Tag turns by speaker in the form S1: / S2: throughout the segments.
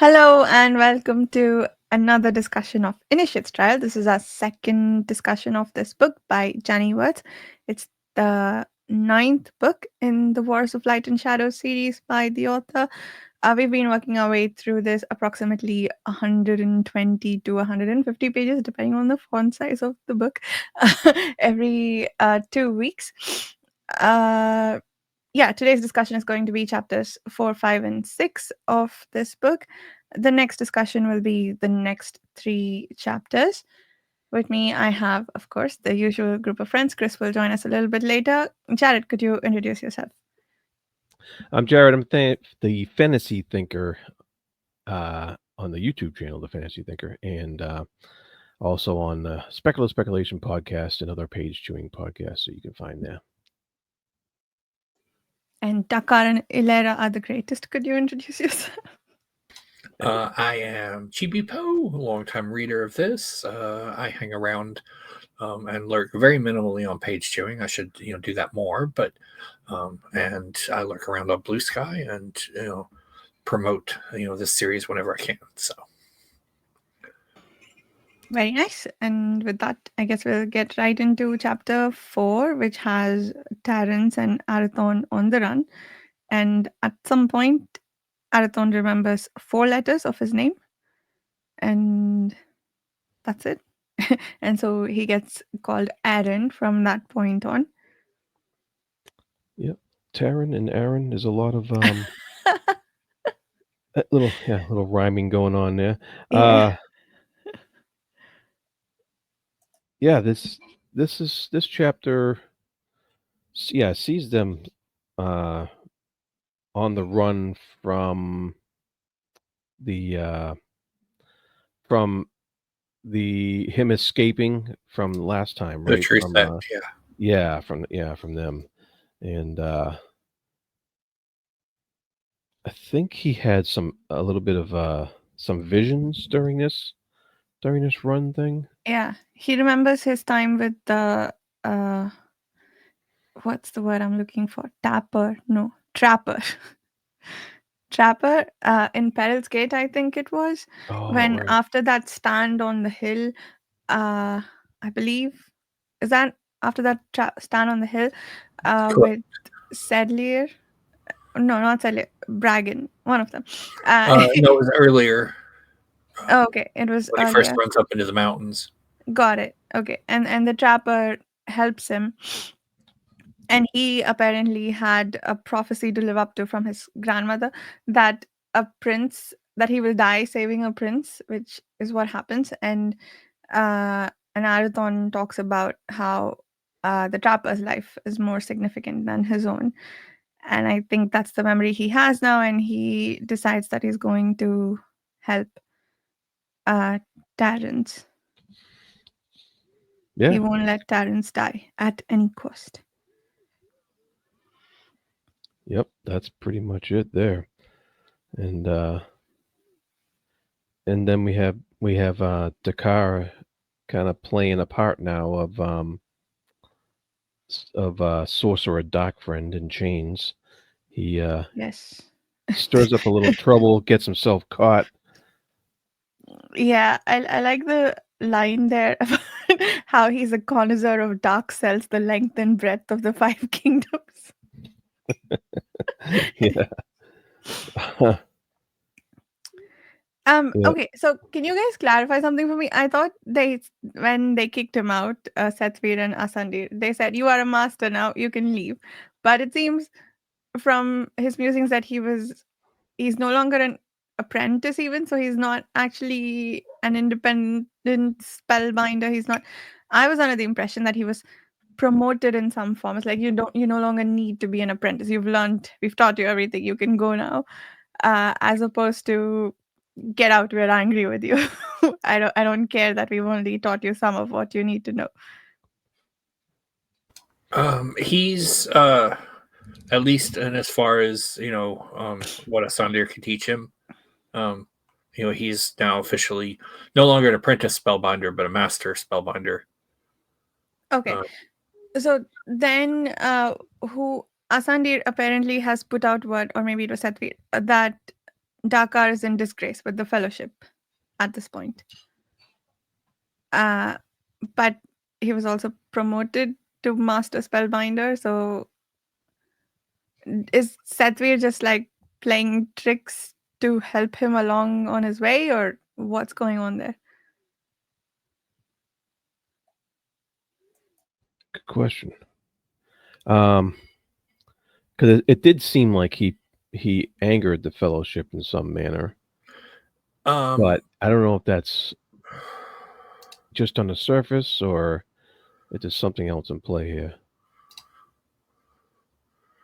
S1: Hello and welcome to another discussion of Initiate's Trial. This is our second discussion of this book by Janny Wurts. It's the ninth book in the Wars of Light and Shadow series by the author. We've been working our way through this approximately 120 to 150 pages, depending on the font size of the book, every 2 weeks. Today's discussion is going to be chapters 4, 5, and 6 of this book. The next discussion will be the next 3 chapters. With me, I have, of course, the usual group of friends. Chris will join us a little bit later. Jared, could you introduce yourself?
S2: I'm Jared. I'm the Fantasy Thinker on the YouTube channel, The Fantasy Thinker, and also on the Speculative Speculation podcast and other page chewing podcasts that you can find there.
S1: And Dakar and Ilera are the greatest. Could you introduce yourself?
S3: I am Chibi Po, longtime reader of this. I hang around and lurk very minimally on page chewing. I should do that more, but and I lurk around on Blue Sky and promote this series whenever I can. So
S1: very nice. And with that, I guess we'll get right into chapter 4, which has Terence and Arathon on the run. And at some point, Arathon remembers 4 letters of his name. And that's it. And so he gets called Aaron from that point on.
S2: Yep. Taryn and Aaron. There's a lot of little rhyming going on there. This chapter sees them on the run from him escaping from last time, right?
S3: the tree
S2: From
S3: set,
S2: from them. And I think he had a little bit of some visions during this run thing.
S1: Yeah, he remembers his time with the what's the word I'm looking for? Trapper Trapper in Peril's Gate, I think it was. When
S2: Right.
S1: after that stand on the hill, I believe, is that after that stand on the hill with Sedlier? No, not Sedlier, Bragan, one of them.
S3: no, it was earlier.
S1: Okay, it was
S3: when he
S1: earlier.
S3: first runs up into the mountains.
S1: Got it. Okay, and the trapper helps him. And he apparently had a prophecy to live up to from his grandmother that he will die saving a prince, which is what happens. And Arathon talks about how the trapper's life is more significant than his own. And I think that's the memory he has now, and he decides that he's going to help Terence.
S2: Yeah.
S1: He won't let Terence die at any cost.
S2: Yep, that's pretty much it there. And then we have Dakar kind of playing a part now of Sorcerer Dark Friend in chains. He
S1: Yes.
S2: stirs up a little trouble, gets himself caught.
S1: Yeah, I like the line there about how he's a connoisseur of dark cells, the length and breadth of the 5 kingdoms.
S2: Yeah.
S1: Okay, so can you guys clarify something for me? I thought when they kicked him out, Sethvir and Asandir, they said, "You are a master now, you can leave." But it seems from his musings that he's no longer an apprentice even, so he's not actually an independent spellbinder. I was under the impression that he was promoted in some forms, like you no longer need to be an apprentice. We've taught you everything, you can go now, as opposed to get out, we're angry with you. I don't care that we've only taught you some of what you need to know.
S3: He's at least, and as far as what Asandir can teach him, he's now officially no longer an apprentice spellbinder, but a master spellbinder.
S1: Okay, so then who Asandir apparently has put out word, or maybe it was Satvir, that Dakar is in disgrace with the Fellowship at this point. But he was also promoted to Master Spellbinder. So is Sethvir just like playing tricks to help him along on his way, or what's going on there?
S2: Good question. Because it did seem like he angered the Fellowship in some manner, but I don't know if that's just on the surface or if there's something else in play here.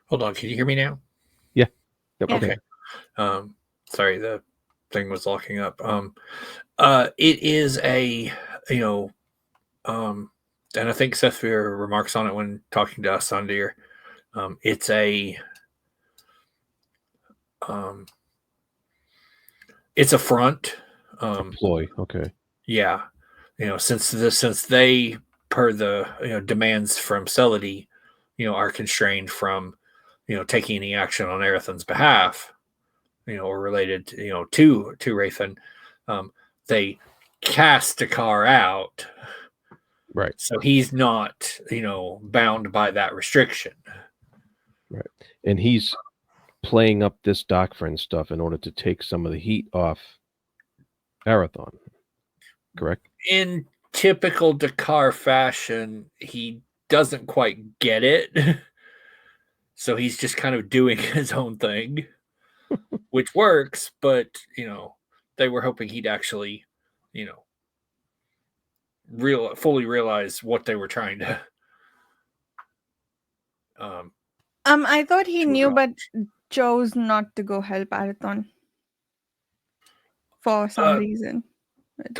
S3: Hold on, can you hear me now?
S2: Yeah.
S1: Yeah.
S3: Okay. Sorry, the thing was locking up. It is a, and I think Sethvir remarks on it when talking to Asandir. It's a front.
S2: Ploy. Okay.
S3: Yeah, since they, per the demands from Celody, are constrained from taking any action on Erethan's behalf, or related to Rathan, they cast Dakar out.
S2: Right.
S3: So he's not bound by that restriction.
S2: Right. And he's playing up this doctrine stuff in order to take some of the heat off Arathon. Correct?
S3: In typical Dakar fashion, he doesn't quite get it. So he's just kind of doing his own thing, which works, but they were hoping he'd actually, fully realize what they were trying to.
S1: I thought he knew, but chose not to go help Arathon for some reason.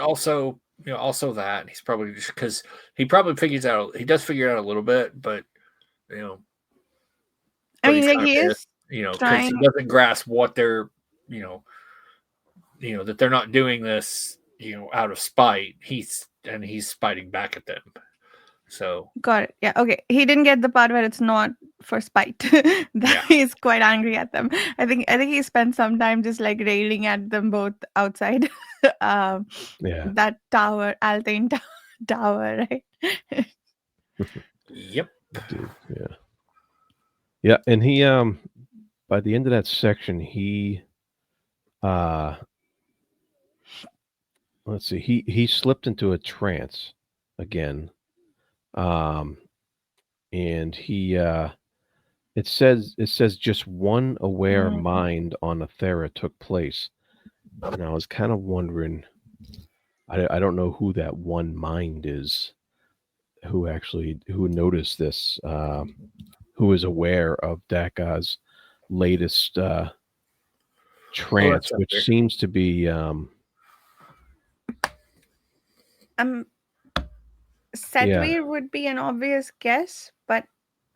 S3: Also, also that he's probably just because he probably he does figure it out a little bit, but
S1: I mean, like he is,
S3: because he doesn't grasp what they're, that they're not doing this, out of spite. He's spiting back at them. So
S1: got it. Yeah. Okay. He didn't get the part where it's not for spite. That he's quite angry at them. I think he spent some time just like railing at them both outside. That tower, Altain tower, right?
S3: Yep.
S2: Dude, yeah. Yeah, and he by the end of that section, he let's see, he slipped into a trance again. And he it says just one aware mind on Athera took place. And I was kind of wondering, I don't know who that one mind is, who noticed this, who is aware of Dakar's latest trance, which seems to be
S1: Sethvir would be an obvious guess, but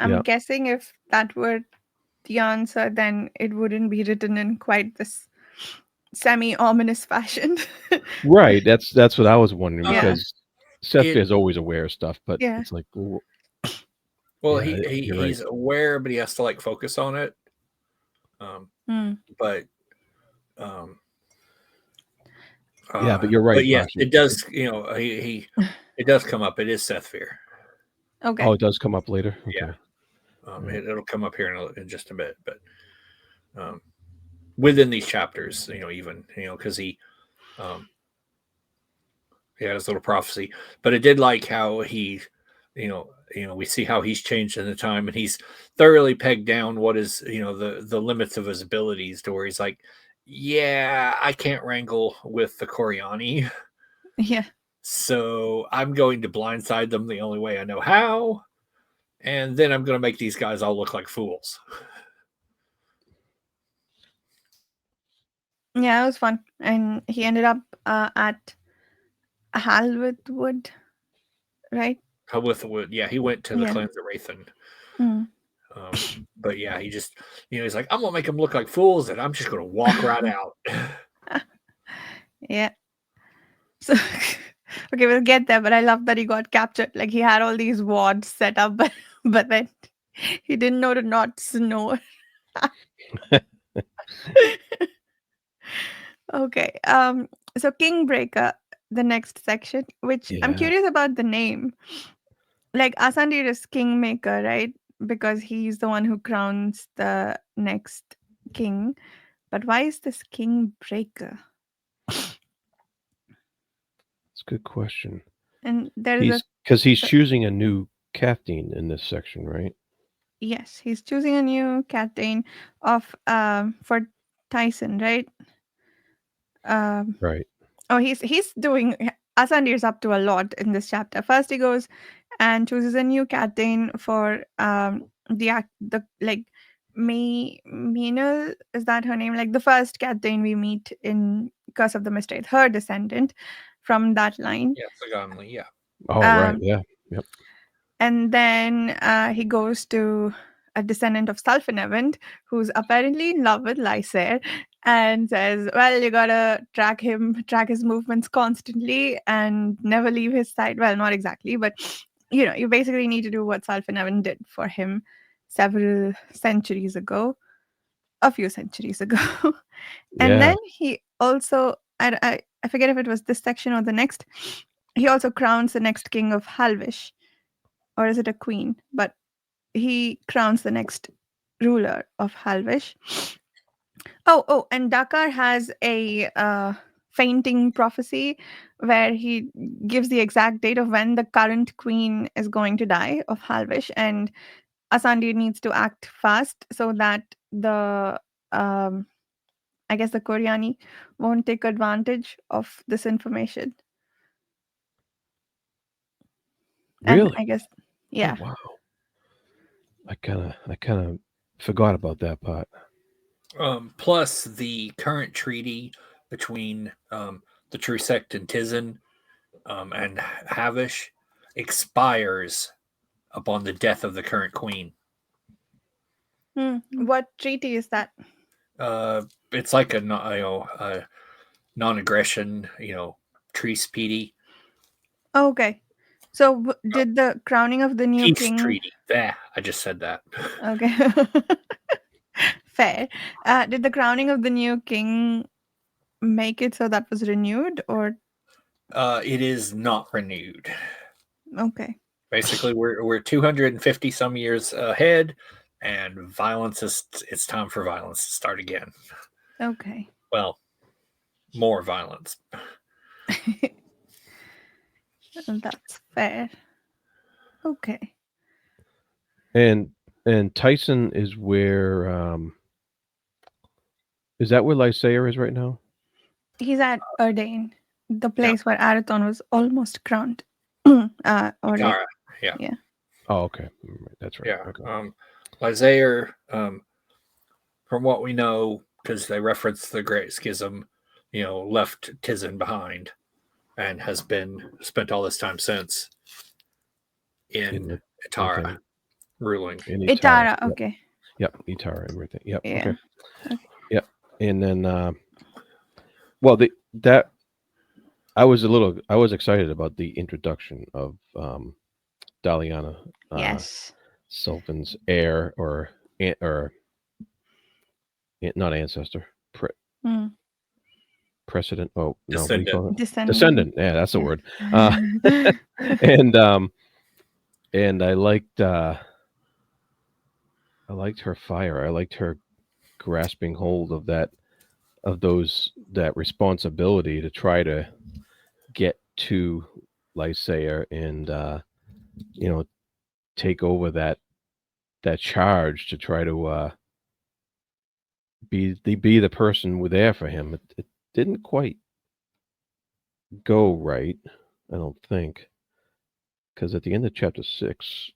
S1: I'm guessing if that were the answer, then it wouldn't be written in quite this semi-ominous fashion.
S2: Right. That's what I was wondering, because Sethvir is always aware of stuff, but it's like,
S3: well, he's aware, but he has to like focus on it. But
S2: yeah, but you're right.
S3: But yes, it does. He it does come up. It is Sethvir.
S1: Okay.
S2: Oh, it does come up later. Okay.
S3: Yeah. It'll come up here in just a bit, but within these chapters, even because he has a little prophecy. But it did like how he, we see how he's changed in the time, and he's thoroughly pegged down what is the limits of his abilities, to where he's like, yeah, I can't wrangle with the Coriani.
S1: Yeah.
S3: So I'm going to blindside them the only way I know how. And then I'm going to make these guys all look like fools.
S1: Yeah, it was fun. And he ended up at Halwithwood, right?
S3: Halwithwood. Yeah, he went to the clans of Rathan. But yeah, he just, he's like, I'm going to make them look like fools, and I'm just going to walk right out.
S1: Yeah. So, okay, we'll get there, but I love that he got captured. Like, he had all these wards set up, but then he didn't know to not snore. Okay. So Kingbreaker, the next section, which I'm
S2: Yeah,
S1: curious about the name. Like Asandir is Kingmaker, right? Because he's the one who crowns the next king. But why is this Kingbreaker?
S2: it's a good question.
S1: And there is a
S2: He's
S1: so-
S2: choosing a new captain in this section, right?
S1: yes, he's choosing a new captain of for Tyson, right? Um
S2: Right.
S1: Oh, he's doing Asandir's up to a lot in this chapter. First, he goes and chooses a new captain for the like Meenal, is that her name? Like the first captain we meet in Curse of the Mistwraith, her descendant from that line.
S3: Yeah, Saganli, yeah.
S2: Oh, right.
S1: Um,
S2: Yeah. Yep.
S1: and then he goes to a descendant of Sulfanevant, who's apparently in love with Lysair, and says, well, you gotta track his movements constantly and never leave his side. Well, not exactly, but you basically need to do what Sulfanevant did for him several centuries ago, a few centuries ago. And
S2: Yeah.
S1: then he also, I forget if it was this section or the next, he also crowns the next king of Halvish, or is it a queen? But he crowns the next ruler of Halvish. Oh, and Dakar has a fainting prophecy where he gives the exact date of when the current queen is going to die of Halvish, and Asandi needs to act fast so that the um, I guess the Koreani won't take advantage of this information. And
S2: Really?
S1: I guess,
S2: Oh,
S1: yeah,
S2: wow. I kind of forgot about that part.
S3: Plus, the current treaty between the True Sect and Tizen and Havish expires upon the death of the current queen.
S1: What treaty is that?
S3: It's like a non-aggression, treaty treaty,
S1: Okay. So did the crowning of the new
S3: peace
S1: king?
S3: treaty. There, I just said that.
S1: Okay. Fair. Did the crowning of the new king make it so that was renewed, or
S3: It is not renewed.
S1: okay?
S3: Basically, we're 250 some years ahead, and violence is it's time for violence to start again.
S1: Okay.
S3: Well, more violence.
S1: That's fair. Okay.
S2: And Tyson is where is that where Lysair is right now?
S1: He's at Erdane, the
S3: Yeah,
S1: place where Arathon was almost crowned. Or like,
S3: Ikara. Yeah,
S1: yeah.
S2: Oh, okay. That's right.
S3: yeah.
S2: Okay.
S3: Lysair, from what we know, because they reference the Great Schism, left Tizen behind and has been spent all this time since
S2: In
S3: in
S2: the
S3: Itara
S2: okay.
S3: ruling.
S2: In Itara.
S1: Itara.
S2: Yep.
S1: Okay.
S2: Yep. Itara. Everything. Yep.
S1: Yeah.
S2: Okay.
S1: Okay.
S2: Yep. And then well, that I was excited about the introduction of Daliana,
S1: Yes.
S2: Sylvan's heir or not ancestor,
S1: Mm.
S2: precedent. Oh no, what do you
S3: Descendant.
S2: call it?
S1: Descendant.
S2: Descendant. Yeah, that's the word. Uh,
S1: Yeah.
S2: and I liked her fire. I liked her grasping hold of that responsibility to try to get to Lysair and you know take over that charge to try to be the person with there for him. It didn't quite go right, I don't think, because at the end of chapter 6,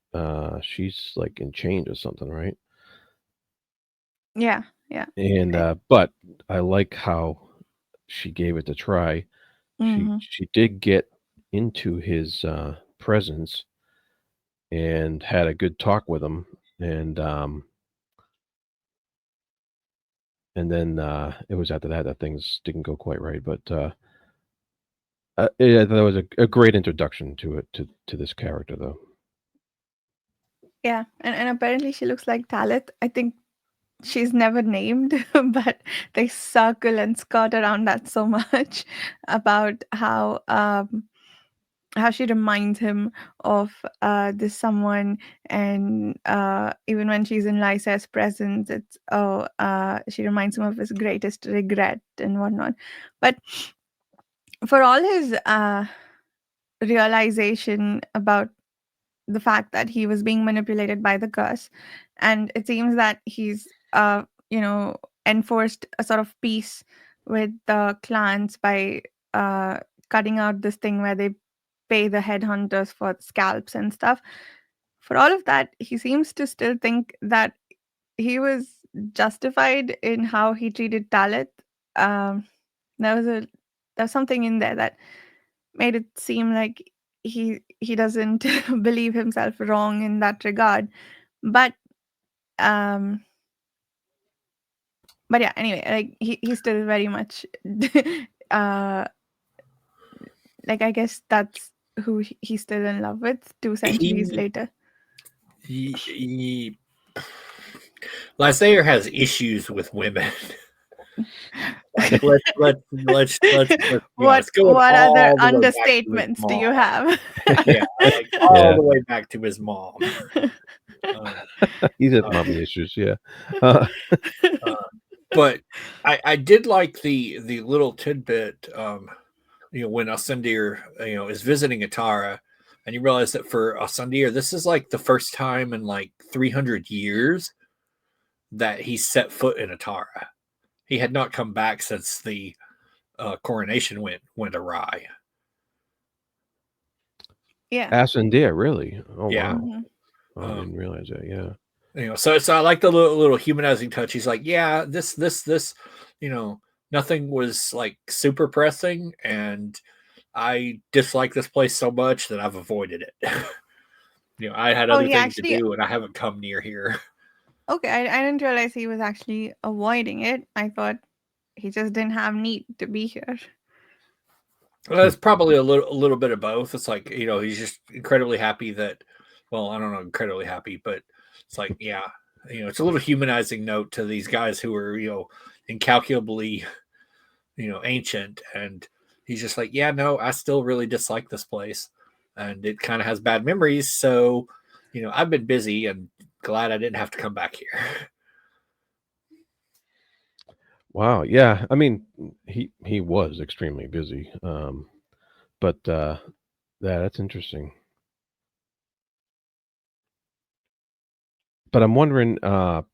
S2: she's like in chains or something, right?
S1: Yeah. Yeah.
S2: And but I like how she gave it a try.
S1: Mm-hmm.
S2: She did get into his presence and had a good talk with him, and then it was after that things didn't go quite right. But yeah, that was a great introduction to this character, though.
S1: Yeah. And apparently she looks like Talit. I think she's never named, but they circle and skirt around that so much about how she reminds him of this someone, and even when she's in Lysa's presence, it's she reminds him of his greatest regret and whatnot. But for all his realization about the fact that he was being manipulated by the curse, and it seems that he's enforced a sort of peace with the clans by uh cutting out this thing where they pay the headhunters for scalps and stuff. For all of that, he seems to still think that he was justified in how he treated Talit. um there was a there's something in there that made it seem like he doesn't believe himself wrong in that regard. But um yeah, anyway, like he's still very much uh like, I guess that's who he's still in love with 2 centuries
S3: He,
S1: later.
S3: he Lysander has issues with women. Like let's be honest. Going
S1: What other
S3: all the way back to his
S1: understatements do you
S3: mom.
S1: have?
S3: Yeah, like all the way back to his mom.
S2: He's had mommy issues, yeah. Uh,
S3: But I did like the little tidbit, when Asendir, is visiting Atara, and you realize that for Asendir, this is like the first time in like 300 years that he set foot in Atara. He had not come back since the coronation went awry.
S1: Yeah.
S2: Asendir, really? Oh,
S3: Yeah.
S2: wow.
S1: Mhm.
S2: Oh, I didn't realize that, yeah.
S3: So I like the little humanizing touch. He's like, yeah, this, nothing was like super pressing, and I dislike this place so much that I've avoided it. I had
S1: Oh,
S3: other
S1: he
S3: things to
S1: actually
S3: do, and I haven't come near here.
S1: okay. I didn't realize he was actually avoiding it. I thought he just didn't have need to be here.
S3: Well, it's probably a little bit of both. It's like, he's just incredibly happy that, well, I don't know, incredibly happy, but it's like, yeah, it's a little humanizing note to these guys who are, incalculably, ancient. And he's just like, yeah, no, I still really dislike this place, and it kind of has bad memories. So, I've been busy and glad I didn't have to come back here.
S2: Wow, yeah. I mean, he was extremely busy. But yeah, that's interesting. But I'm wondering,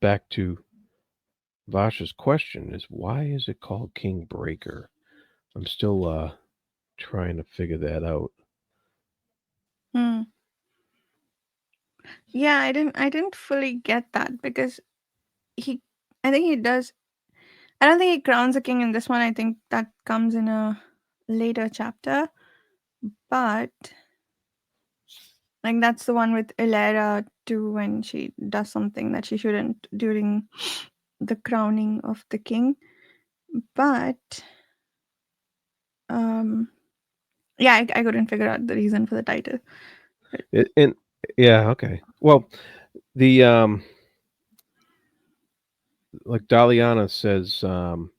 S2: back to Vasha's question, is why is it called King Breaker? I'm still trying to figure that out.
S1: Hmm. Yeah, I didn't fully get that because he I think he does. I don't think he crowns a king in this one. I think that comes in a later chapter. But like, that's the one with Ilera too, when she does something that she shouldn't during the crowning of the king. But yeah, I couldn't figure out the reason for the title.
S2: And yeah, okay. Well, the like Daliana says, Lord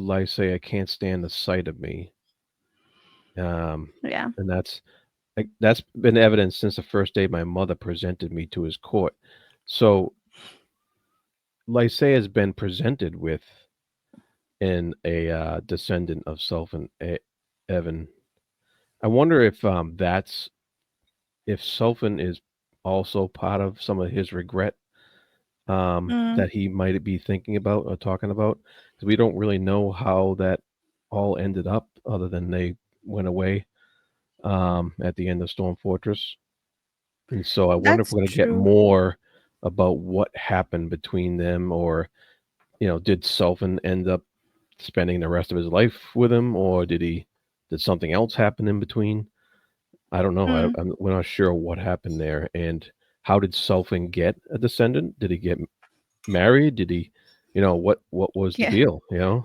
S2: Lysay, I can't stand the sight of me.
S1: Yeah.
S2: And that's been evident since the first day my mother presented me to his court. So Lysay has been presented with in a descendant of Self and Evan. I wonder if that's if Sulfan is also part of some of his regret that he might be thinking about or talking about, because we don't really know how that all ended up, other than they went away at the end of Storm Fortress. And so I wonder if
S1: That's
S2: we're going to get
S1: true.
S2: more about what happened between them, or did Sulfan end up spending the rest of his life with him, or did something else happen in between? I don't know. We're not sure what happened there. And how did Sulfan get a descendant? Did he get married? Did he, what was the
S1: Yeah.
S2: deal? A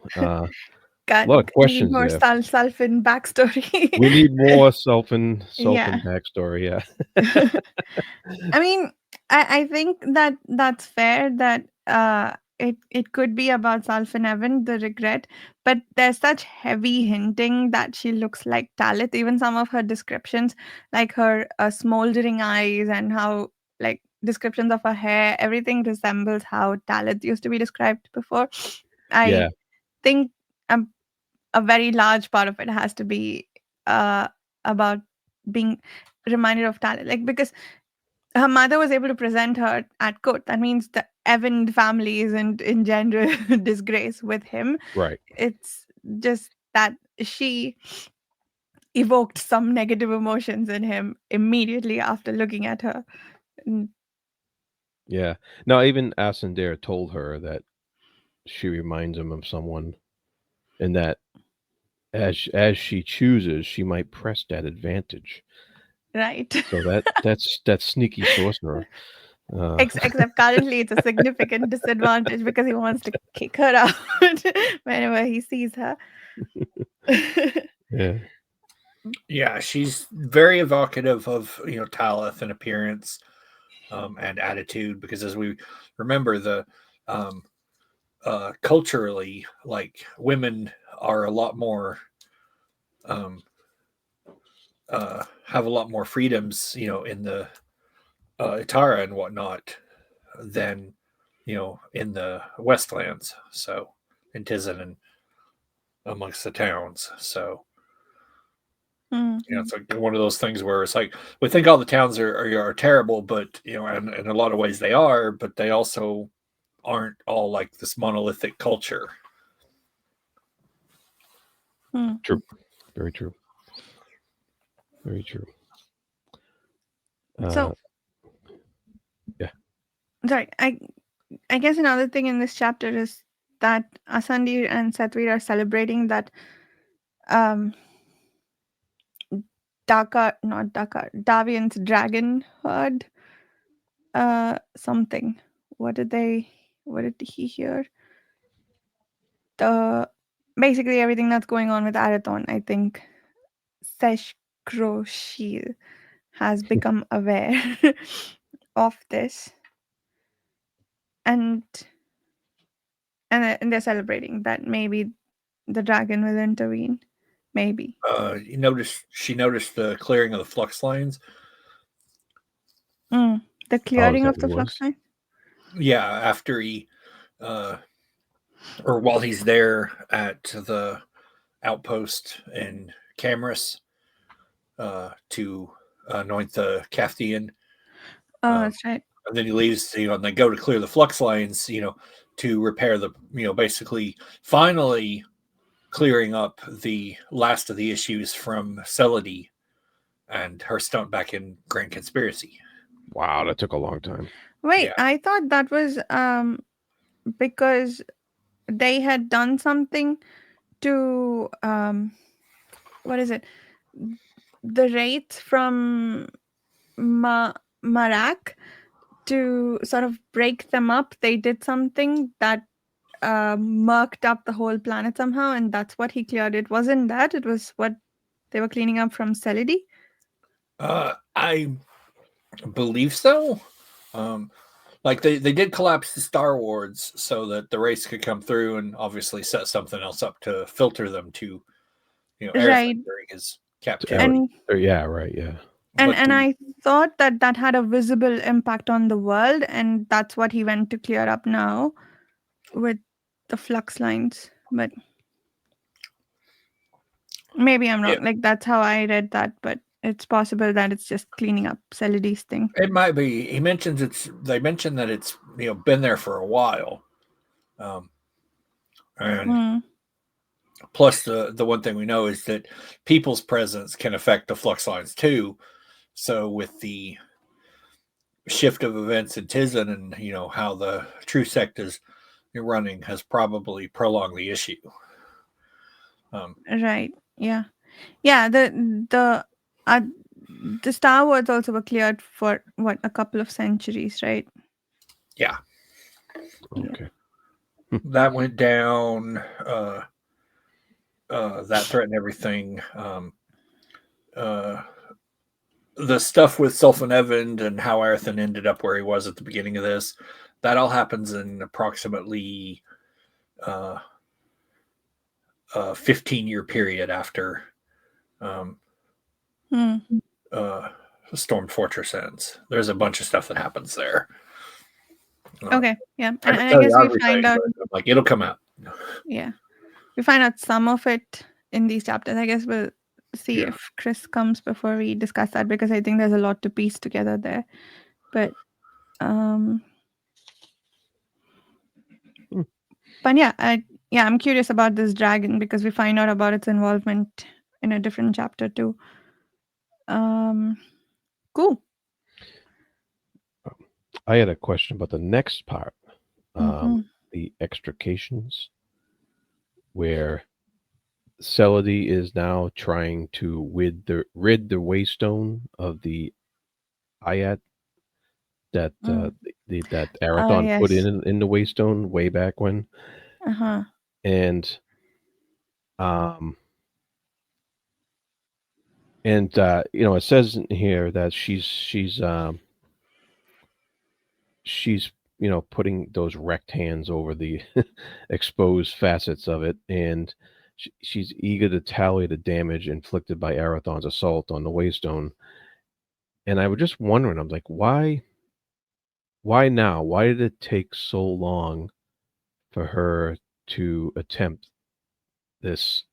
S1: God,
S2: lot of
S1: we need
S2: questions
S1: more
S2: there.
S1: Sulfin backstory.
S2: We need more Sulfan
S1: Yeah.
S2: backstory. Yeah.
S1: I mean, I think that that's fair that it could be about Salfanevin, the regret, but there's such heavy hinting that she looks like Talit. Even some of her descriptions, like her smoldering eyes and how like descriptions of her hair, everything resembles how Talit used to be described before. I
S2: Yeah,
S1: think a very large part of it has to be about being reminded of Talit, like because her mother was able to present her at court. That means the Evan family isn't in general disgrace with him.
S2: right.
S1: It's just that she evoked some negative emotions in him immediately after looking at her. Mm,
S2: Yeah. No, even Ascendere told her that she reminds him of someone, and that as she chooses, she might press that advantage.
S1: right.
S2: So that's sneaky sorcerer.
S1: Except currently it's a significant disadvantage because he wants to kick her out whenever he sees her.
S2: Yeah.
S3: Yeah, she's very evocative of Talith in appearance and attitude, because as we remember, the um, culturally, like, women are a lot more um, have a lot more freedoms, in the Itara and whatnot than in the Westlands. So in Tizen and amongst the towns. So
S1: Mm,
S3: it's like one of those things where it's like we think all the towns are terrible, but and in a lot of ways they are, but they also aren't all like this monolithic culture.
S1: mm.
S2: True. Very true. Very true. Uh,
S1: So,
S2: yeah.
S1: sorry, I guess another thing in this chapter is that Asandi and Satvir are celebrating that um not Dakar, Davian's dragon herd something. What did he hear? The Basically everything that's going on with Arathon, I think Sesh Kroshil has become aware of this, and and they're celebrating that maybe the dragon will intervene. Maybe.
S3: She noticed the clearing of the flux lines.
S1: The
S2: Oh, is
S1: clearing
S2: that
S1: of
S2: what it
S1: the flux
S2: was?
S1: line?
S3: Yeah, after he uh, or while he's there at the outpost in Camarus to anoint the Caftian.
S1: Oh,
S3: Um,
S1: that's right.
S3: and then he leaves, and they go to clear the flux lines, to repair the, basically finally clearing up the last of the issues from Celody and her stunt back in Grand Conspiracy.
S2: Wow, that took a long time.
S1: Wait,
S3: Yeah.
S1: I thought that was because they had done something to what is it? The wraith from Marak to sort of break them up. They did something that murked up the whole planet somehow, and that's what he cleared. It wasn't that; it was what they were cleaning up from Celidi.
S3: I believe so. Like they did collapse the Star Wards so that the race could come through and obviously set something else up to filter them to
S1: Right.
S3: Aerothin during his
S2: To Eric.
S3: captivity.
S1: And
S2: Yeah, right. Yeah.
S3: But
S1: and I thought that that had a visible impact on the world, and that's what he went to clear up now with the flux lines. But maybe I'm
S3: yeah,
S1: wrong. Like that's how I read that, but it's possible that it's just cleaning up Celidy's thing.
S3: it might be. They mentioned that it's been there for a while, um, and
S1: Mm,
S3: plus the one thing we know is that people's presence can affect the flux lines too. So with the shift of events in Tizen and how the true sect is running has probably prolonged the issue.
S1: right. Yeah. Yeah. Uh, the Star Wars also were cleared for what a couple of centuries, right?
S3: Yeah,
S1: Yeah.
S2: Okay.
S3: that went down. That threatened everything. Uh, the stuff with Sulfan Evand and how Aerthin ended up where he was at the beginning of this, that all happens in approximately a 15-year period after
S1: Hmm.
S3: Stormed Fortress ends. There's a bunch of stuff that happens there.
S1: Okay, yeah,
S3: I
S1: and
S3: can
S1: I
S3: tell
S1: guess
S3: you
S1: we
S3: everything,
S1: find out.
S3: but like it'll come out.
S1: Yeah, we find out some of it in these chapters. I guess we'll see
S3: Yeah.
S1: if Chris comes before we discuss that, because I think there's a lot to piece together there. But
S2: Hmm.
S1: but yeah, I'm curious about this dragon because we find out about its involvement in a different chapter too. Cool.
S2: I had a question about the next part,
S1: Mhm.
S2: the extrications, where Celody is now trying to rid the Waystone of the Ayat that
S1: Mm.
S2: that Arathon put
S1: Yes.
S2: in the Waystone way back when,
S1: Uh-huh.
S2: and um you know, it says in here that she's you know, putting those wrecked hands over the exposed facets of it, and she's eager to tally the damage inflicted by Arathon's assault on the Waystone. And I was just wondering, I'm like, why now? Why did it take so long for her to attempt this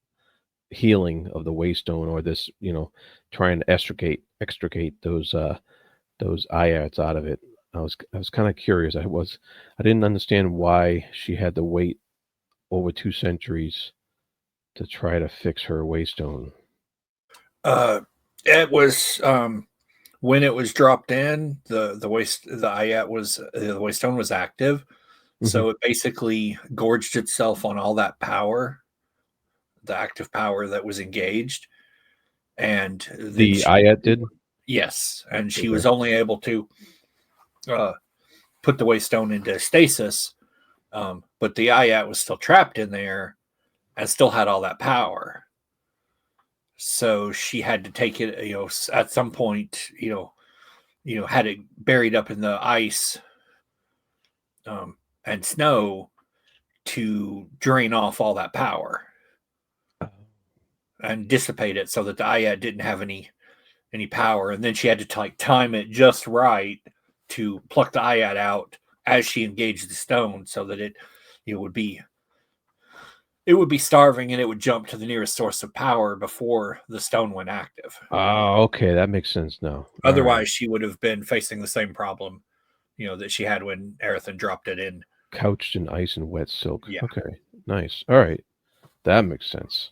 S2: healing of the Waystone, or this, you know, trying to extricate those Ayats out of it? I was kind of curious. I didn't understand why she had to wait over 2 centuries to try to fix her Waystone.
S3: It was when it was dropped in, the Ayat was the Waystone was active,
S2: Mhm.
S3: so it basically gorged itself on all that power, the active power that was engaged, and then
S2: The Ayat did?
S3: yes, and she
S2: Okay.
S3: was only able to put the Waystone into stasis, but the Ayat was still trapped in there and still had all that power. So she had to take it, at some point, had it buried up in the ice and snow to drain off all that power and dissipate it so that the Ayat didn't have any power. And then she had to time it just right to pluck the Ayat out as she engaged the stone, so that would be starving and it would jump to the nearest source of power before the stone went active.
S2: Oh, okay, that makes sense now. All right.
S3: Otherwise, she would have been facing the same problem, that she had when Aerthin dropped it in.
S2: Couched in ice and wet silk.
S3: Yeah.
S2: Okay, nice. All right, that makes sense.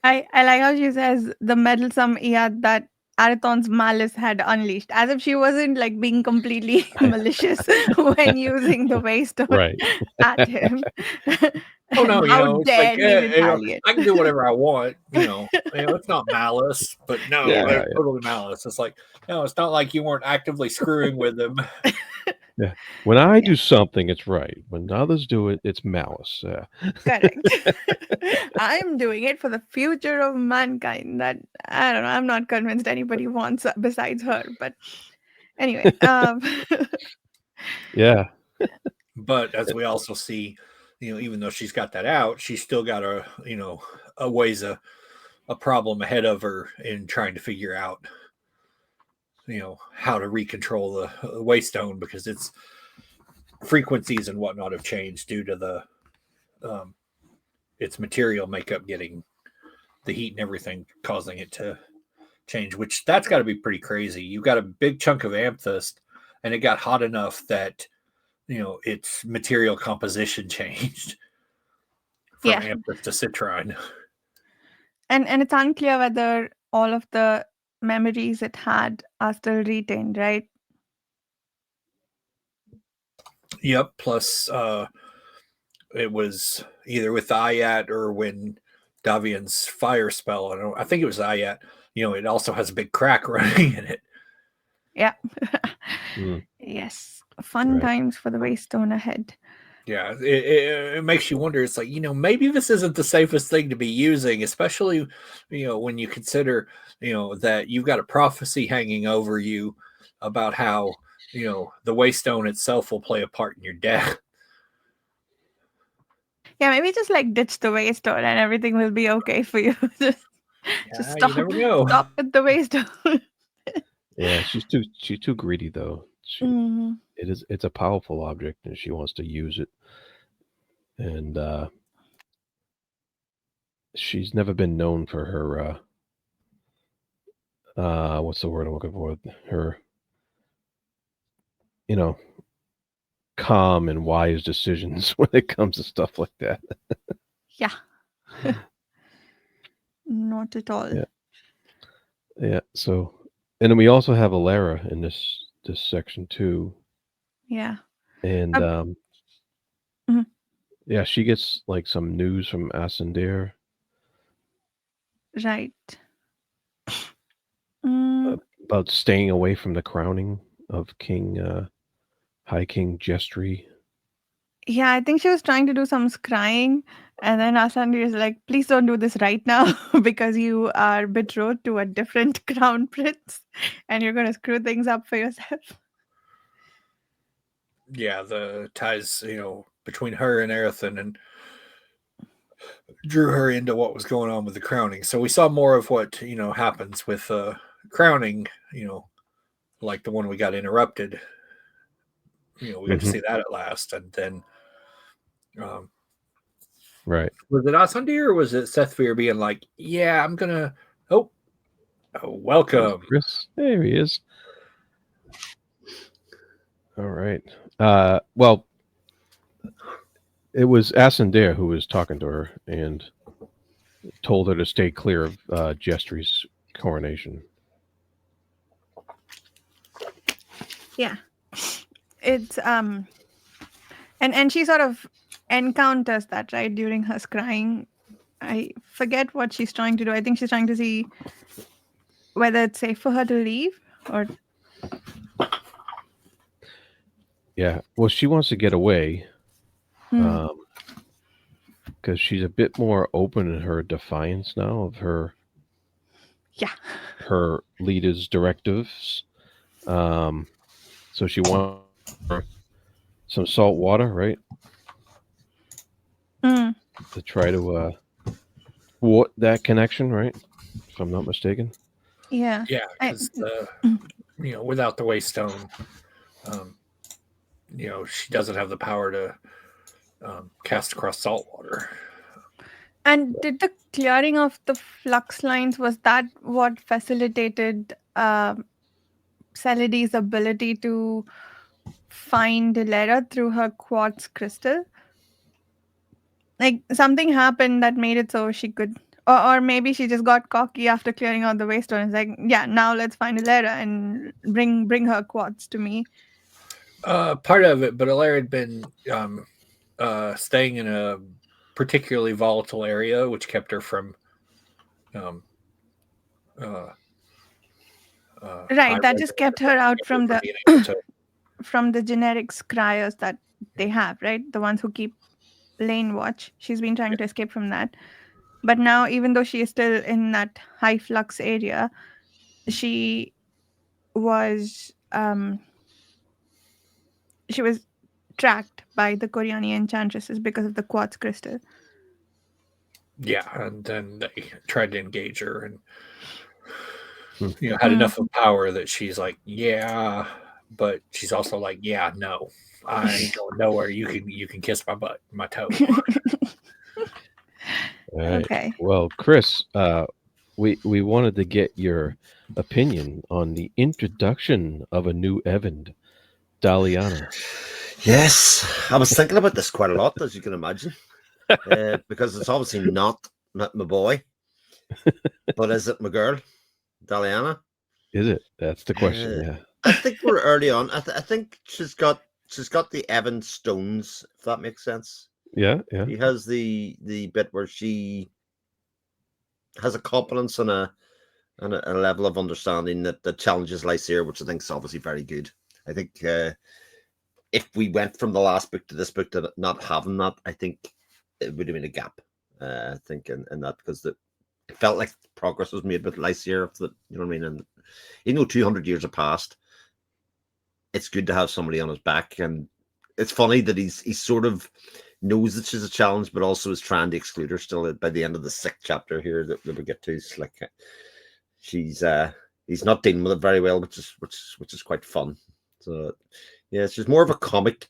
S1: I like how she says the meddlesome Iyad that Arathon's malice had unleashed, as if she wasn't like being completely malicious when using the Waystone
S2: Right.
S1: at him.
S3: Oh no,
S1: How
S3: it's like
S1: dare he retaliate?
S3: I can do whatever I want. It's not malice, but no,
S2: Yeah,
S3: it's totally malice. It's like no, it's not like you weren't actively screwing with him.
S2: yeah. When I
S1: Yeah,
S2: do something, it's right. When others do it, it's malice.
S1: correct. I'm doing it for the future of mankind. That I don't know. I'm not convinced anybody wants besides her. But anyway,
S2: Yeah.
S3: But as we also see, even though she's got that out, she's still got a ways a problem ahead of her in trying to figure out how to recontrol the Waystone, because its frequencies and whatnot have changed due to the its material makeup getting the heat and everything causing it to change, which that's got to be pretty crazy. You've got a big chunk of amethyst and it got hot enough that its material composition changed from
S1: yeah,
S3: amethyst to citrine.
S1: and it's unclear whether all of the memories it had are still retained, right?
S3: Yep. Plus, it was either with the Ayat or when Davian's fire spell. I think it was Ayat. It also has a big crack running in it.
S1: Yeah.
S2: Mm,
S1: Yes. Fun
S2: right.
S1: times for the Waystone ahead.
S3: Yeah, it makes you wonder. It's like, maybe this isn't the safest thing to be using, especially, when you consider, that you've got a prophecy hanging over you about how, the waystone itself will play a part in your death.
S1: Yeah, maybe just like ditch the waystone and everything will be okay for you. Just
S3: Yeah, you
S1: stop
S3: never know.
S1: stop with the waystone.
S2: Yeah, she's too greedy though.
S1: Mhm.
S2: It's a powerful object and she wants to use it. And she's never been known for her what's the word I'm looking for? Her, you know, calm and wise decisions when it comes to stuff like that.
S1: Yeah, not at all.
S2: Yeah. Yeah. So and then we also have Alara in this section too.
S1: Yeah.
S2: And
S1: Um, mhm.
S2: yeah, she gets like some news from Ascendere
S1: Right. Mm,
S2: about staying away from the crowning of High King Jestri.
S1: yeah, I think she was trying to do some scrying, and then Asandi is like, "Please don't do this right now because you are betrothed to a different crown prince, and you're gonna screw things up for yourself."
S3: Yeah, the ties, between her and Erethan and drew her into what was going on with the crowning. So we saw more of what, happens with crowning, like the one we got interrupted. We got to
S2: Hmm.
S3: see that at last. And then um,
S2: Right.
S3: was it Asandir or was it Sethvir being like, yeah, I'm going to, oh,
S2: There's
S3: welcome.
S2: Chris. There he is. All right. Well, it was Ascendere who was talking to her and told her to stay clear of Jestri's coronation.
S1: Yeah, it's and she sort of encounters that right during her scrying. I forget what she's trying to do. I think she's trying to see whether it's safe for her to leave or.
S2: Yeah. Well, she wants to get away
S1: Hmm.
S2: because she's a bit more open in her defiance now of
S1: Yeah.
S2: her leader's directives. So she wants some salt water, right,
S1: Mm,
S2: to try to thwart that connection, right? If I'm not mistaken.
S1: yeah.
S3: Yeah,
S1: I.
S3: because, without the Waystone, um, she doesn't have the power to cast across salt water.
S1: And did the clearing of the flux lines, was that what facilitated Celidy's ability to find Delera through her quartz crystal? Like something happened that made it so she could, or maybe she just got cocky after clearing out the waystone. It's like, yeah, now let's find Delera and bring her quartz to me.
S3: Part of it, but Alaire had been staying in a particularly volatile area, which kept her from um, uh,
S1: Right,
S3: high
S1: that just kept her
S3: resonance,
S1: out
S3: kept her
S1: from
S3: from
S1: the
S3: being able to.
S1: from the generic scryers that they have, right? The ones who keep lane watch. She's been trying to escape from that. But now, even though she is still in that high flux area, she was she was tracked by the Koreani enchantresses because of the quartz crystal.
S3: Yeah, and then they tried to engage her, and
S2: Hmm.
S3: had
S1: Mm.
S3: enough of power that she's like, yeah, but she's also like, yeah, no, I ain't going nowhere. You can kiss my butt, my toe.
S2: All right.
S1: Okay.
S2: Well, Chris, we wanted to get your opinion on the introduction of a new Evan, Daliana.
S4: Yes, I was thinking about this quite a lot, as you can imagine, because it's obviously not my boy, but is it my girl, Daliana?
S2: Is it? That's the question.
S4: Uh,
S2: Yeah.
S4: I think we're early on. I think she's got the Evan stones, if that makes sense.
S2: Yeah. Yeah.
S4: She has the bit where she has a competence and a level of understanding that challenges Lysair, which I think is obviously very good. I think if we went from the last book to this book to not having that, I think it would have been a gap. I think in that, because it felt like progress was made with Lysair. You know what I mean? And 200 years have passed, it's good to have somebody on his back. And it's funny that he's sort of knows that she's a challenge, but also is trying to exclude her still by the end of the 6th chapter here that we get to. It's like he's not dealing with it very well, which is quite fun. So yeah, she's more of a comic.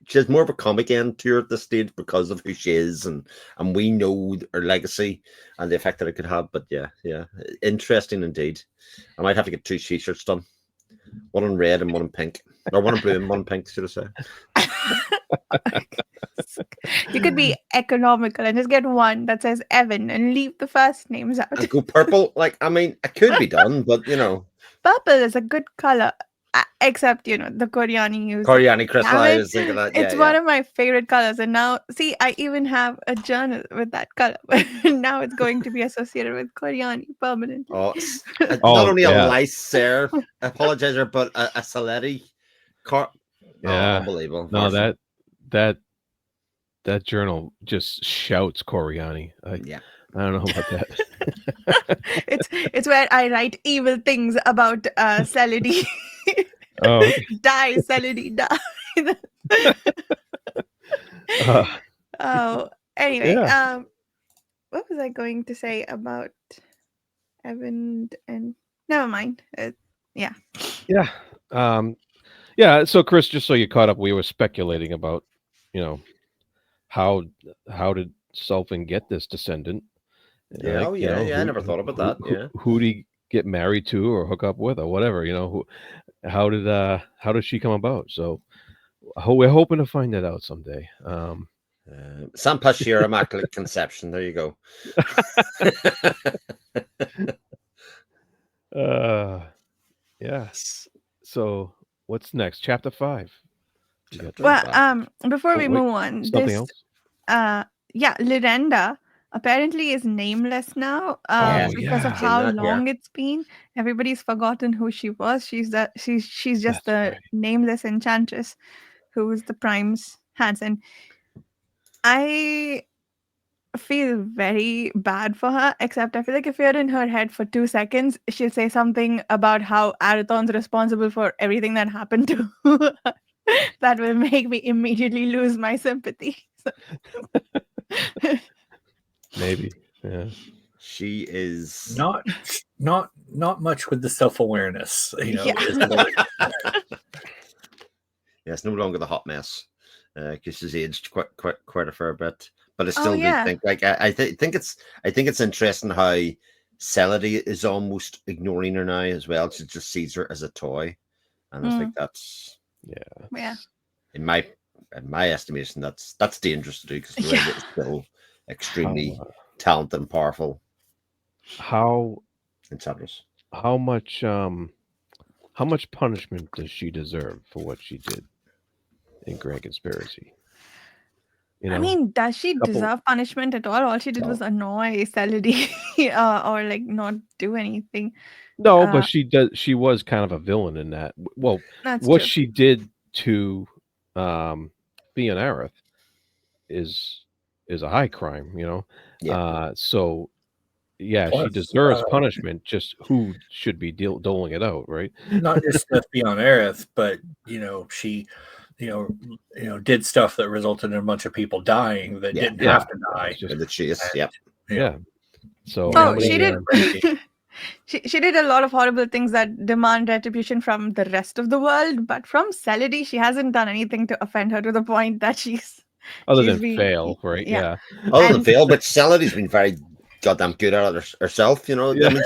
S4: She has more of a comic end to her at this stage because of who she is, and we know her legacy and the effect that it could have. But yeah, interesting indeed. I might have to get 2 t-shirts done, one in red and one in pink, or one in blue and one in pink, should I say?
S1: You could be economical and just get one that says Evan and leave the first names out.
S4: And go purple. Like, I mean, it could be done, but
S1: Purple is a good color, except the Koreani use.
S4: Coriani Crystal, I was thinking that.
S1: It's one of my favorite colors, and now see, I even have a journal with that color. Now it's going to be associated with Koreani permanently.
S4: Not only a Lysair apologizer, but a Saletti car.
S2: Yeah,
S4: unbelievable.
S2: No, that journal just shouts Coriani. I don't know about that.
S1: it's where I write evil things about Celody.
S2: Oh,
S1: Die, Celody, die. Anyway, what was I going to say about Evan? And never mind. Yeah.
S2: So Chris, just so you caught up, we were speculating about, how did Sulfin get this descendant?
S4: Yeah, I never thought about that.
S2: Who did he get married to or hook up with or whatever? How did she come about? So we're hoping to find that out someday.
S4: Sampashir Immaculate Conception. There you go.
S2: Yes. So what's next? Chapter 5.
S1: Well, before we move on,
S2: something else.
S1: Lyrenda apparently is nameless now because of how long it's been. Everybody's forgotten who she was. She's just the nameless enchantress who was the Prime's hands. And I feel very bad for her, except I feel like if you're in her head for 2 seconds, she'll say something about how Arathon's responsible for everything that happened to her. That will make me immediately lose my sympathy.
S2: Maybe. Yeah.
S4: She is
S3: not much with the self-awareness,
S4: Yeah, it's no longer the hot mess because she's aged quite a fair bit. But I still do think, like, I think it's interesting how Celody is almost ignoring her now as well. She just sees her as a toy, and I think that's in my estimation that's dangerous to do, because Lyrenda is still extremely talented and powerful.
S2: How
S4: enchantress.
S2: How much punishment does she deserve for what she did in Grand Conspiracy?
S1: I mean, does she deserve punishment at all? All she did was annoy Celody or like not do anything.
S2: No, but she does. She was kind of a villain in that. Well, what she did to Theonareth is a high crime, so yeah, she deserves punishment. Just who should be doling it out, right?
S3: Not just Theonareth, but she did stuff that resulted in a bunch of people dying that didn't have to die.
S4: Just the chase.
S2: So
S1: she did. She did a lot of horrible things that demand retribution from the rest of the world, but from Celody, she hasn't done anything to offend her to the point that she's
S2: other than fail, right?
S1: Yeah.
S4: Other than fail, but Celody's been very goddamn good at it herself. I mean,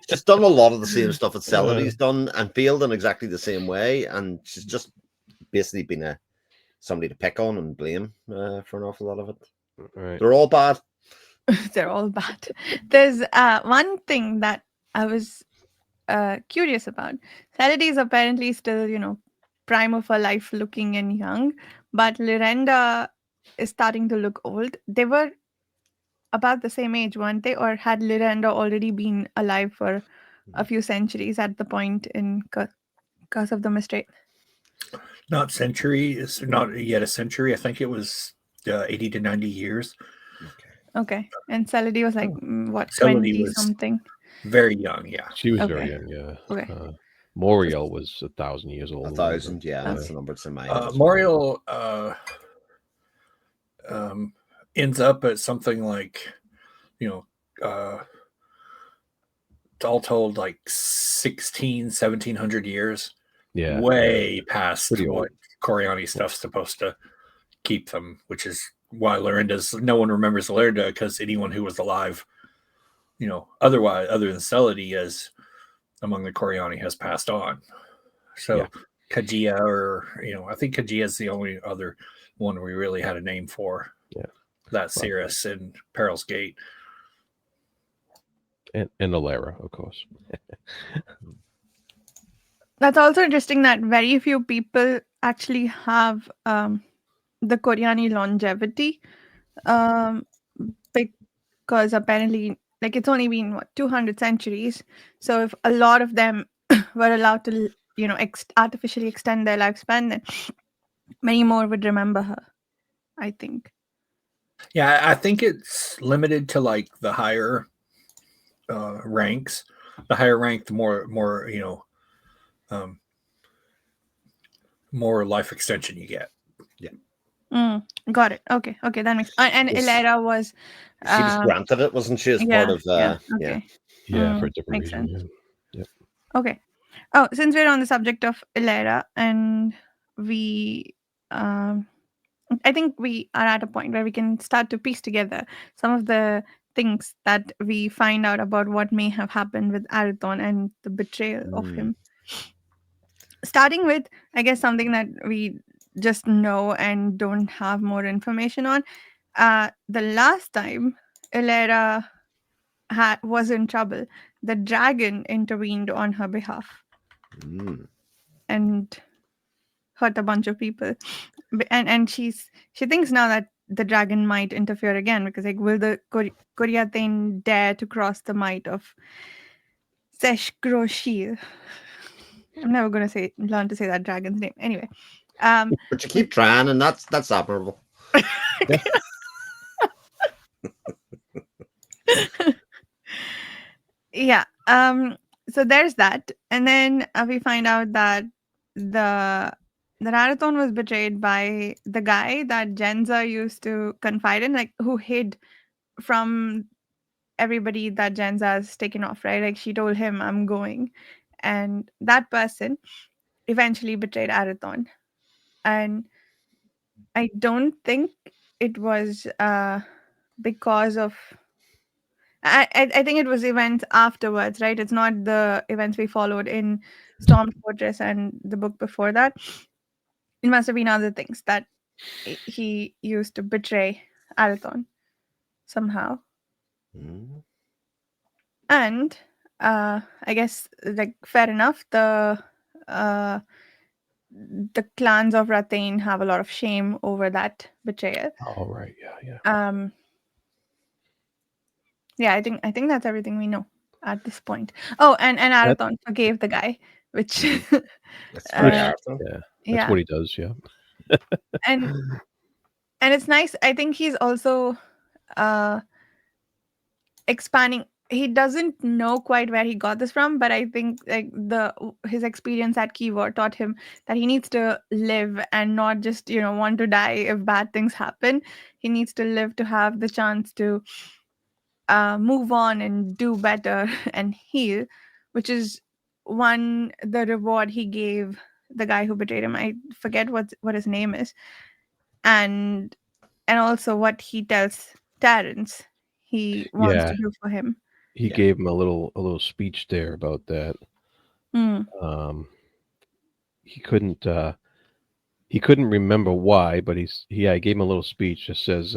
S4: she's done a lot of the same stuff that Celody's done and failed in exactly the same way, and she's just basically been somebody to pick on and blame for an awful lot of it.
S2: Right.
S4: They're all bad.
S1: They're all bad. There's one thing that I was curious about. Celody is apparently still, prime of her life, looking and young, but Lyrenda is starting to look old. They were about the same age, weren't they? Or had Lyrenda already been alive for a few centuries at the point in Curse of the Mistake?
S3: not century. It's not yet a century. I think it was 80 to 90 years.
S1: Okay. And Celadie was like, what,
S3: Celadie
S1: 20
S3: was
S1: something?
S3: very young. Yeah.
S2: She was very
S1: Okay.
S2: young, yeah.
S1: Okay.
S2: Moriel was 1,000 years old.
S4: 1,000, yeah, that's
S1: Okay.
S4: the number that's in my head.
S3: Moriel ends up at something like, all told, like 1700 years.
S2: Yeah.
S3: Way past
S2: Pretty
S3: what
S2: old.
S3: Coriani stuff's supposed to keep them, which is why no one remembers Larinda, because anyone who was alive, otherwise, other than Celadie, as among the Coriani, has passed on. So
S2: Yeah.
S3: Kajia, or I think Kajia is the only other one we really had a name for.
S2: Yeah.
S3: That Cirrus in Peril's Gate.
S2: And Alara, of course.
S1: That's also interesting that very few people actually have the Coriani longevity, because apparently, like, it's only been 200 centuries. So if a lot of them were allowed to, artificially extend their lifespan, then many more would remember her, I think.
S3: Yeah, I think it's limited to like the higher ranks. The higher rank, the more more life extension you get.
S1: Got it. Okay, that makes. And
S4: Yes.
S1: Ilera was.
S4: She was granted it, wasn't she, as part of
S1: Okay.
S2: Yeah, for a different
S1: makes
S2: reason.
S1: sense.
S2: Yeah. Yep.
S1: Okay. Oh, since we're on the subject of Ilera, and we, I think we are at a point where we can start to piece together some of the things that we find out about what may have happened with Arathon and the betrayal of him. Starting with, I guess, something that we just know and don't have more information on. The last time Ilera was in trouble, the dragon intervened on her behalf and hurt a bunch of people. And she thinks now that the dragon might interfere again, because, like, will the Koryathain dare to cross the might of Seshgroshir? I'm never going to learn to say that dragon's name. Anyway.
S4: But you keep trying, and that's admirable.
S1: Yeah. So there's that. And then we find out that the Arathon was betrayed by the guy that Genza used to confide in, like, who hid from everybody that Genza has taken off, right? Like, she told him, I'm going. And that person eventually betrayed Arathon. And I don't think it was because of. I think it was events afterwards, right? It's not the events we followed in Storm Fortress and the book before that. It must have been other things that he used to betray Arathon somehow. And I guess, like, fair enough. The clans of Rathane have a lot of shame over that betrayal.
S2: Oh, right. Yeah.
S1: Yeah, I think that's everything we know at this point. Oh, and Arathon forgave the guy, which
S4: That's very Arathon.
S2: That's what he does. Yeah.
S1: and it's nice. I think he's also expanding. He doesn't know quite where he got this from, but I think, like, his experience at Keyworth taught him that he needs to live and not just want to die if bad things happen. He needs to live to have the chance to move on and do better and heal, which is the reward he gave the guy who betrayed him. I forget what his name is, and also what he tells Terrence he wants to do for him.
S2: He gave him a little speech there about that. He couldn't remember why, but I gave him a little speech that says,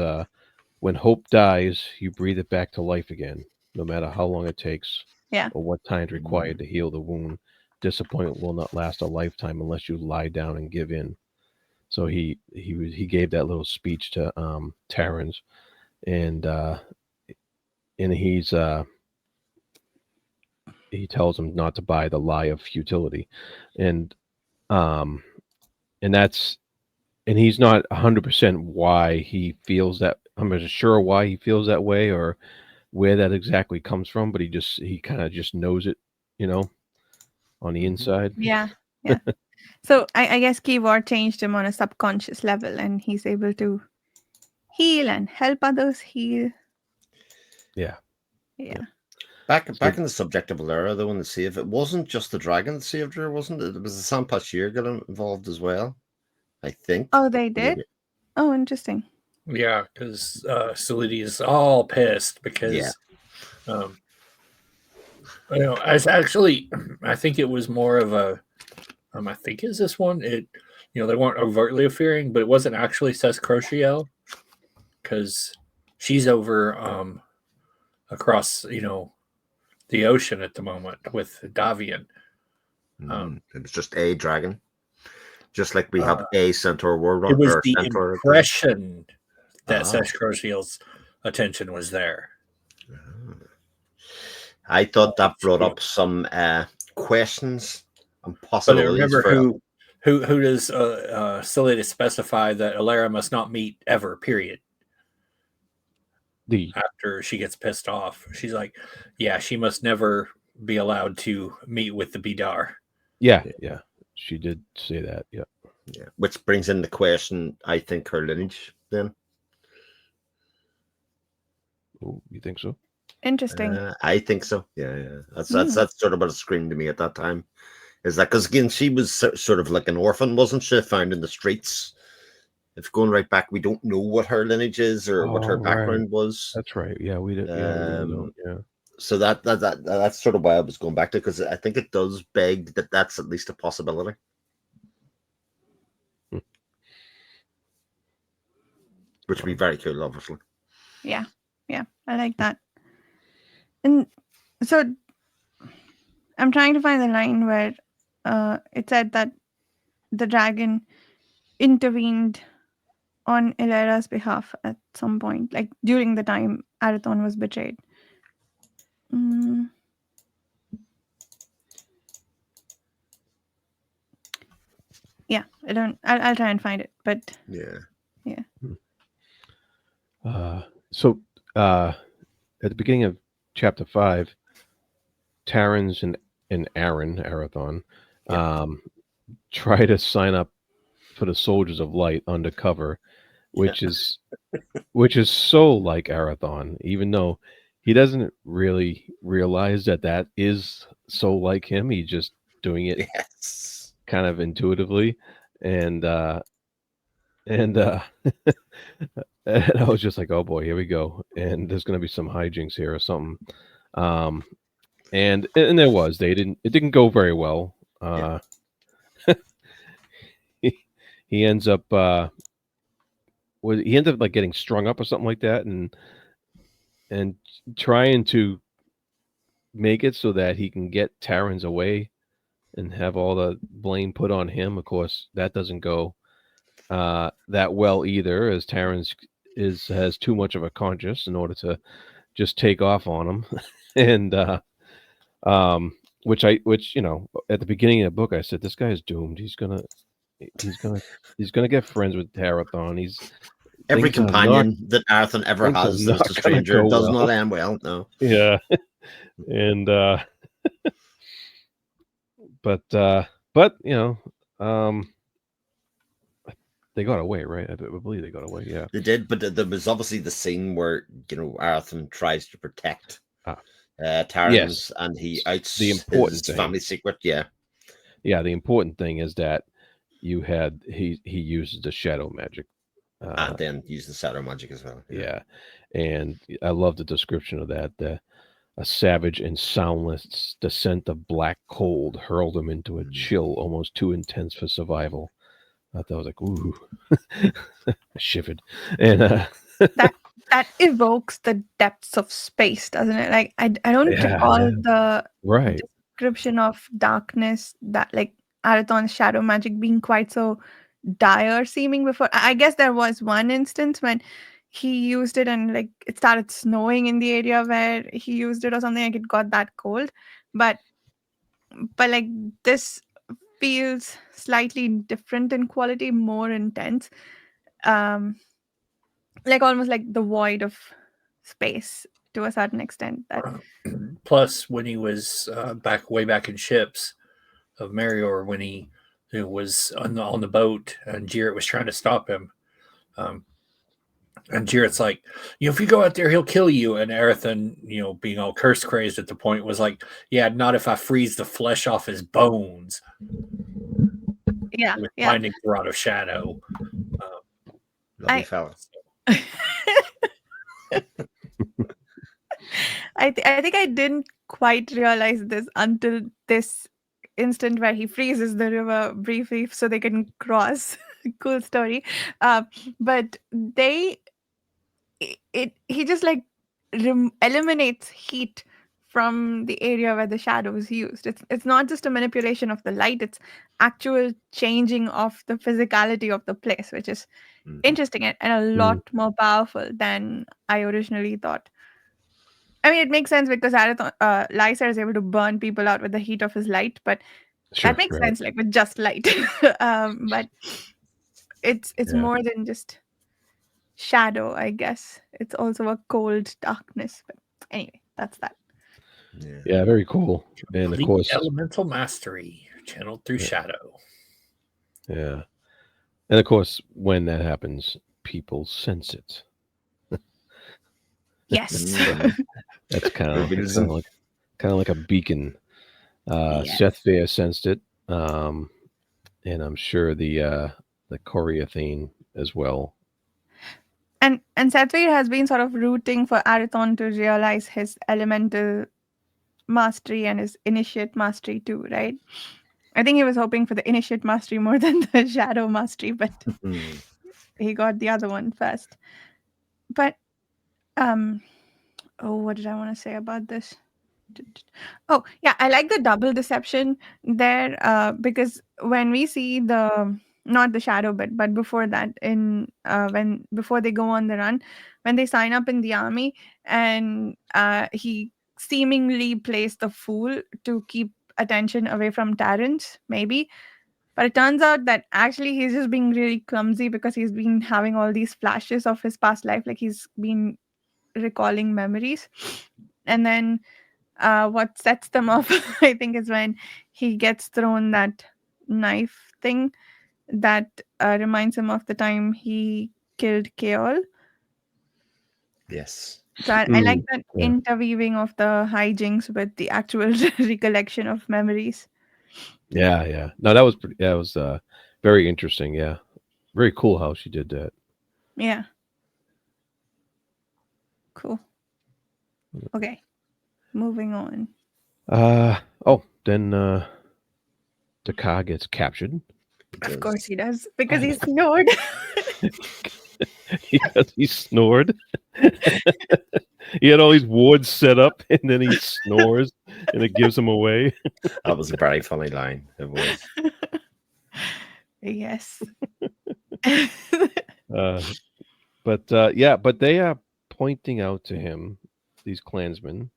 S2: when hope dies, you breathe it back to life again, no matter how long it takes or what time is required to heal the wound. Disappointment will not last a lifetime unless you lie down and give in. So he gave that little speech to Terrence, and he tells him not to buy the lie of futility. And that's and he's not 100% why he feels that. I'm not sure why he feels that way or where that exactly comes from, but he kind of just knows it, you know, on the inside.
S1: Yeah. Yeah. So I guess keyboard changed him on a subconscious level, and he's able to heal and help others heal.
S2: Yeah.
S1: Yeah.
S4: Back in the subject of Alara, though, in the save, it wasn't just the dragon that saved her, wasn't it? It was the Sampashir got involved as well, I think.
S1: Oh, they did?
S4: Maybe.
S1: Oh, interesting.
S3: Yeah, because Salidi is all pissed
S4: Yeah.
S3: because, as actually, I think it was more of a, I think is this one, they weren't overtly fearing, but it wasn't actually Seth Crochiel because she's over across, the ocean at the moment with Davian.
S4: It was just a dragon. Just like we have a centaur war
S3: It was
S4: or
S3: the
S4: centaur.
S3: impression that Seth Crochiel's attention was there.
S4: I thought that brought up some questions and
S3: But
S4: possibilities.
S3: remember,
S4: for
S3: who does Salida specify that Alara must not meet ever? Period. After she gets pissed off, she's like, "Yeah, she must never be allowed to meet with the Bidar."
S2: Yeah, she did say that. Yeah.
S4: Which brings in the question, I think, her lineage then.
S2: Oh, you think so?
S1: Interesting.
S4: I think so. Yeah. That's sort of what it screamed to me at that time. Is that because again she was sort of like an orphan, wasn't she? Found in the streets. If going right back, we don't know what her lineage is or what her background was.
S2: That's right. Yeah, we did. Yeah.
S4: So that's sort of why I was going back to, because I think it does beg that that's at least a possibility. Which would be very cool, obviously.
S1: Yeah, I like that. And so I'm trying to find the line where it said that the dragon intervened on Illyra's behalf at some point, like during the time Arathon was betrayed. Yeah, I'll try and find it, but
S4: yeah.
S2: So at the beginning of chapter 5, Terrans and Arathon try to sign up for the Soldiers of Light undercover, which is so like Arathon, even though he doesn't really realize that is so like him. He's just doing it kind of intuitively, and and I was just like, oh boy, here we go, and there's going to be some hijinks here or something. And there was. It didn't go very well. He ends up he ended up like getting strung up or something like that, and trying to make it so that he can get Terrans away and have all the blame put on him. Of course, that doesn't go that well either, as Terrans has too much of a conscience in order to just take off on him. And which at the beginning of the book I said, this guy is doomed. He's gonna get friends with Arathon.
S4: Every companion that Arathon ever has as a stranger does not end well. No.
S2: Yeah. And but they got away, right? I believe they got away. Yeah,
S4: they did. But there was obviously the scene where Arathon tries to protect Terrans, and he outs
S2: the important
S4: his family secret. Yeah.
S2: The important thing is that he uses the shadow magic,
S4: and then use the shadow magic as well.
S2: Yeah, and I love the description of that. A savage and soundless descent of black cold hurled him into a chill almost too intense for survival. I thought I was like, ooh, I shivered. And
S1: that evokes the depths of space, doesn't it? Like I don't recall the description of darkness that like Arathon's shadow magic being quite so dire seeming before. I guess there was one instance when he used it and like it started snowing in the area where he used it or something, like it got that cold. But like this feels slightly different in quality, more intense. Um, like almost like the void of space to a certain extent. That
S3: Plus, when he was way back in ships of Marior, when he was on the boat and Jarrett was trying to stop him, um, and Jarrett's like, if you go out there, he'll kill you. And Arathan, being all curse crazed at the point, was like, yeah, not if I freeze the flesh off his bones.
S1: yeah,
S3: With
S1: yeah.
S3: Binding Rod of Shadow.
S4: Lovely
S1: I
S4: fella.
S1: I think I didn't quite realize this until this instant where he freezes the river briefly so they can cross. Cool story. But he just like eliminates heat from the area where the shadow is used. It's not just a manipulation of the light, it's actual changing of the physicality of the place, which is interesting and a lot more powerful than I originally thought. I mean, it makes sense because Lysa is able to burn people out with the heat of his light, but that makes sense, like with just light. But it's more than just shadow, I guess. It's also a cold darkness. But anyway, that's that.
S2: Yeah, very cool. And of course,
S3: elemental mastery channeled through shadow.
S2: Yeah, and of course, when that happens, people sense it.
S1: Yes.
S2: That's kind of like a beacon. Seth Fair sensed it, and I'm sure the Coriathene as well.
S1: And Satvir has been sort of rooting for Arathon to realize his elemental mastery and his initiate mastery too, right? I think he was hoping for the initiate mastery more than the shadow mastery, but he got the other one first. But what did I want to say about this? Oh, yeah, I like the double deception there because when we see not the shadow bit, but before that, before they go on the run, when they sign up in the army, and he seemingly plays the fool to keep attention away from Terrence, maybe. But it turns out that actually he's just being really clumsy because he's been having all these flashes of his past life, like he's been recalling memories. And then what sets them off, I think, is when he gets thrown that knife thing that reminds him of the time he killed Keol.
S4: Yes.
S1: So I like that interweaving of the hijinks with the actual recollection of memories.
S2: Yeah. No, that was pretty. That was very interesting. Yeah, very cool how she did that.
S1: Yeah. Cool. Okay. Moving on.
S2: Then Dakar gets captured.
S1: Of course he does, because he snored.
S2: He snored. He had all these wards set up, and then he snores, and it gives him away.
S4: That was a very funny line. It was.
S1: Yes.
S2: But they are pointing out to him, these clansmen,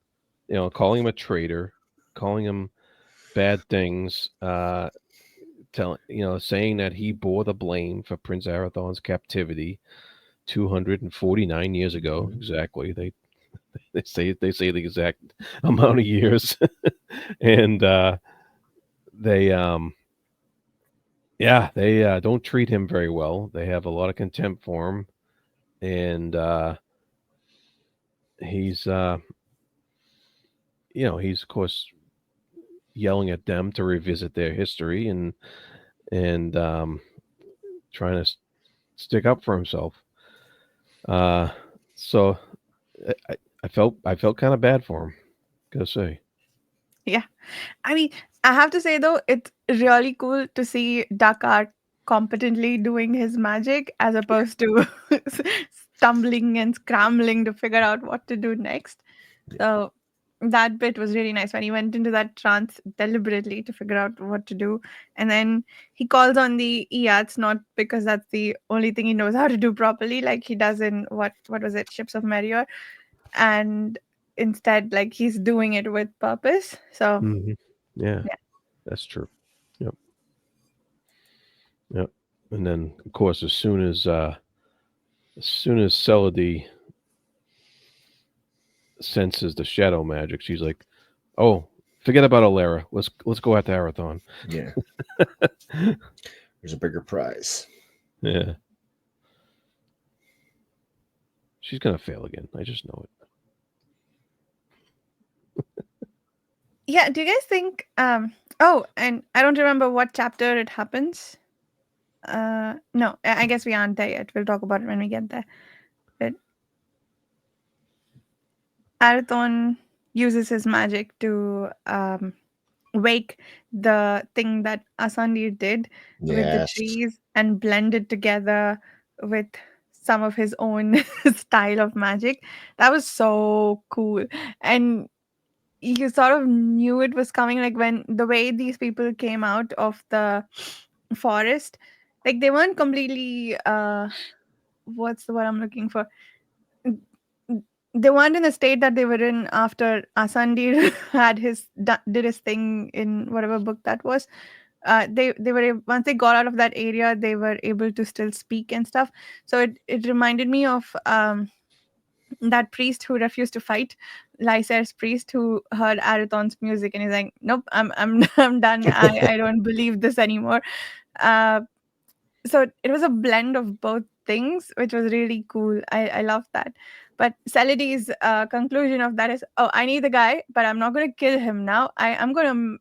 S2: calling him a traitor, calling him bad things, saying that he bore the blame for Prince Arathon's captivity 249 years ago. Exactly. They say the exact amount of years. And they don't treat him very well. They have a lot of contempt for him. And he's he's of course yelling at them to revisit their history and trying to stick up for himself. So I felt kind of bad for him, gotta say.
S1: Yeah. I mean, I have to say though, it's really cool to see Dakar competently doing his magic as opposed to stumbling and scrambling to figure out what to do next. So that bit was really nice when he went into that trance deliberately to figure out what to do. And then he calls on the Iats, not because that's the only thing he knows how to do properly, like he does in what was it, Ships of Merior. And instead, like, he's doing it with purpose. So
S2: Yeah, that's true. Yep. Yep. And then, of course, as soon as Celody senses the shadow magic, she's like, "Oh, forget about Alara. Let's go after Arathon."
S4: Yeah. There's a bigger prize.
S2: Yeah. She's gonna fail again. I just know it.
S1: Yeah, do you guys think oh, and I don't remember what chapter it happens. No, I guess we aren't there yet. We'll talk about it when we get there. But Arathon uses his magic to wake the thing that Asandi did with the
S4: Yes.
S1: trees and blend it together with some of his own style of magic. That was so cool. And you sort of knew it was coming, like when the way these people came out of the forest, like they weren't completely what's the word I'm looking for, they weren't in the state that they were in after Asandi had did his thing in whatever book that was. They were once they got out of that area, they were able to still speak and stuff. So it reminded me of that priest who refused to fight, Lysair's priest, who heard Arathon's music and he's like, "Nope, I'm I'm done. I don't believe this anymore." Uh, so it was a blend of both things, which was really cool. I love that. But Celid's conclusion of that is, "Oh, I need the guy, but I'm not going to kill him now. I'm going to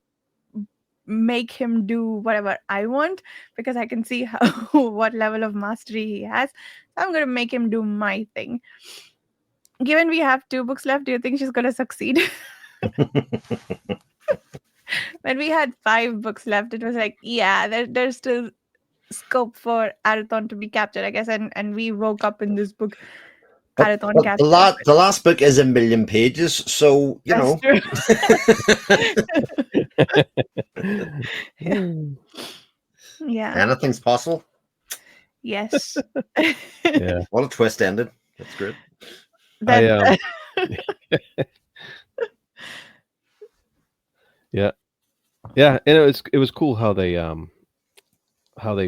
S1: make him do whatever I want because I can see how what level of mastery he has. So I'm going to make him do my thing." Given we have 2 books left, do you think she's going to succeed? When we had 5 books left, it was like, yeah, there's still scope for Arathon to be captured, I guess. And we woke up in this book,
S4: But,
S1: Arathon
S4: but
S1: captured.
S4: the last book is 1,000,000 pages, so you
S1: That's
S4: know.
S1: true. Yeah.
S4: Anything's possible.
S1: Yes.
S2: Yeah.
S4: What a twist ended. That's great.
S1: That,
S2: Yeah. Yeah, and it was cool how they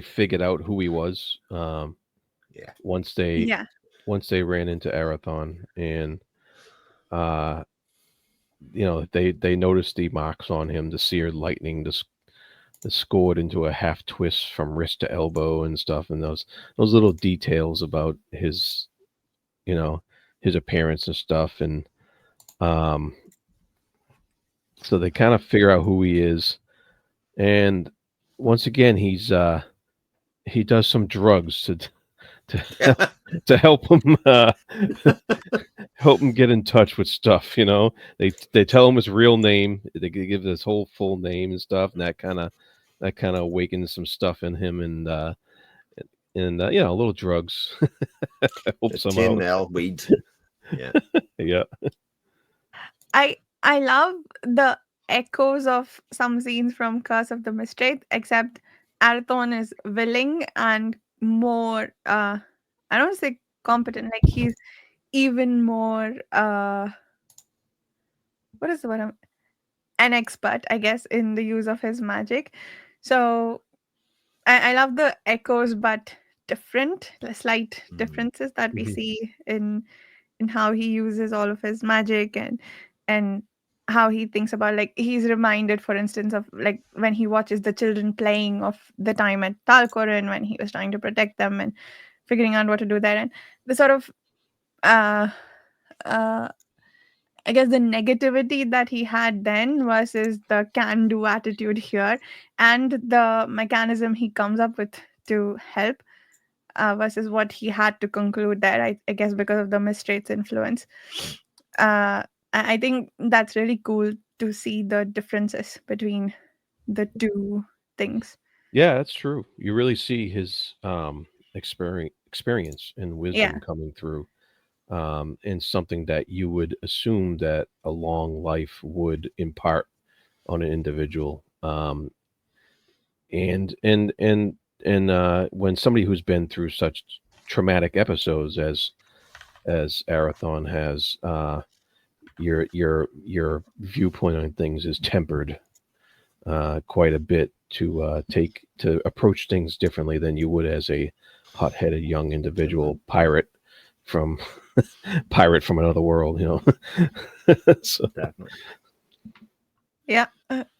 S2: figured out who he was.
S4: Yeah.
S2: Once they
S1: yeah.
S2: ran into Arathon, and they noticed the marks on him, the seared lightning, the scored into a half twist from wrist to elbow and stuff, and those little details about his his appearance and stuff, and so they kind of figure out who he is, and once again he does some drugs to help him get in touch with stuff. They tell him his real name, they give his whole full name and stuff, and that kind of awakens some stuff in him, and a little drugs helps him out.
S4: TNL weed. Yeah.
S2: Yeah.
S1: I love the echoes of some scenes from Curse of the Mistwraith, except Arathon is willing and more I don't say competent, like he's even more what is the word? An expert, I guess, in the use of his magic. So I love the echoes, but different, the slight differences that we
S2: Mhm.
S1: see in how he uses all of his magic and how he thinks about, like, he's reminded, for instance, of like when he watches the children playing of the time at Talcorin when he was trying to protect them and figuring out what to do there, and the sort of uh uh I guess the negativity that he had then versus the can do attitude here, and the mechanism he comes up with to help versus what he had to conclude there, I guess, because of the Mistwraith's influence. I think that's really cool to see the differences between the two things.
S2: Yeah, that's true. You really see his experience and wisdom
S1: Yeah.
S2: coming through, and something that you would assume that a long life would impart on an individual. And when somebody who's been through such traumatic episodes as Arathon has, your viewpoint on things is tempered quite a bit to approach things differently than you would as a hot-headed young individual pirate from another world, So,
S4: Definitely.
S1: Yeah,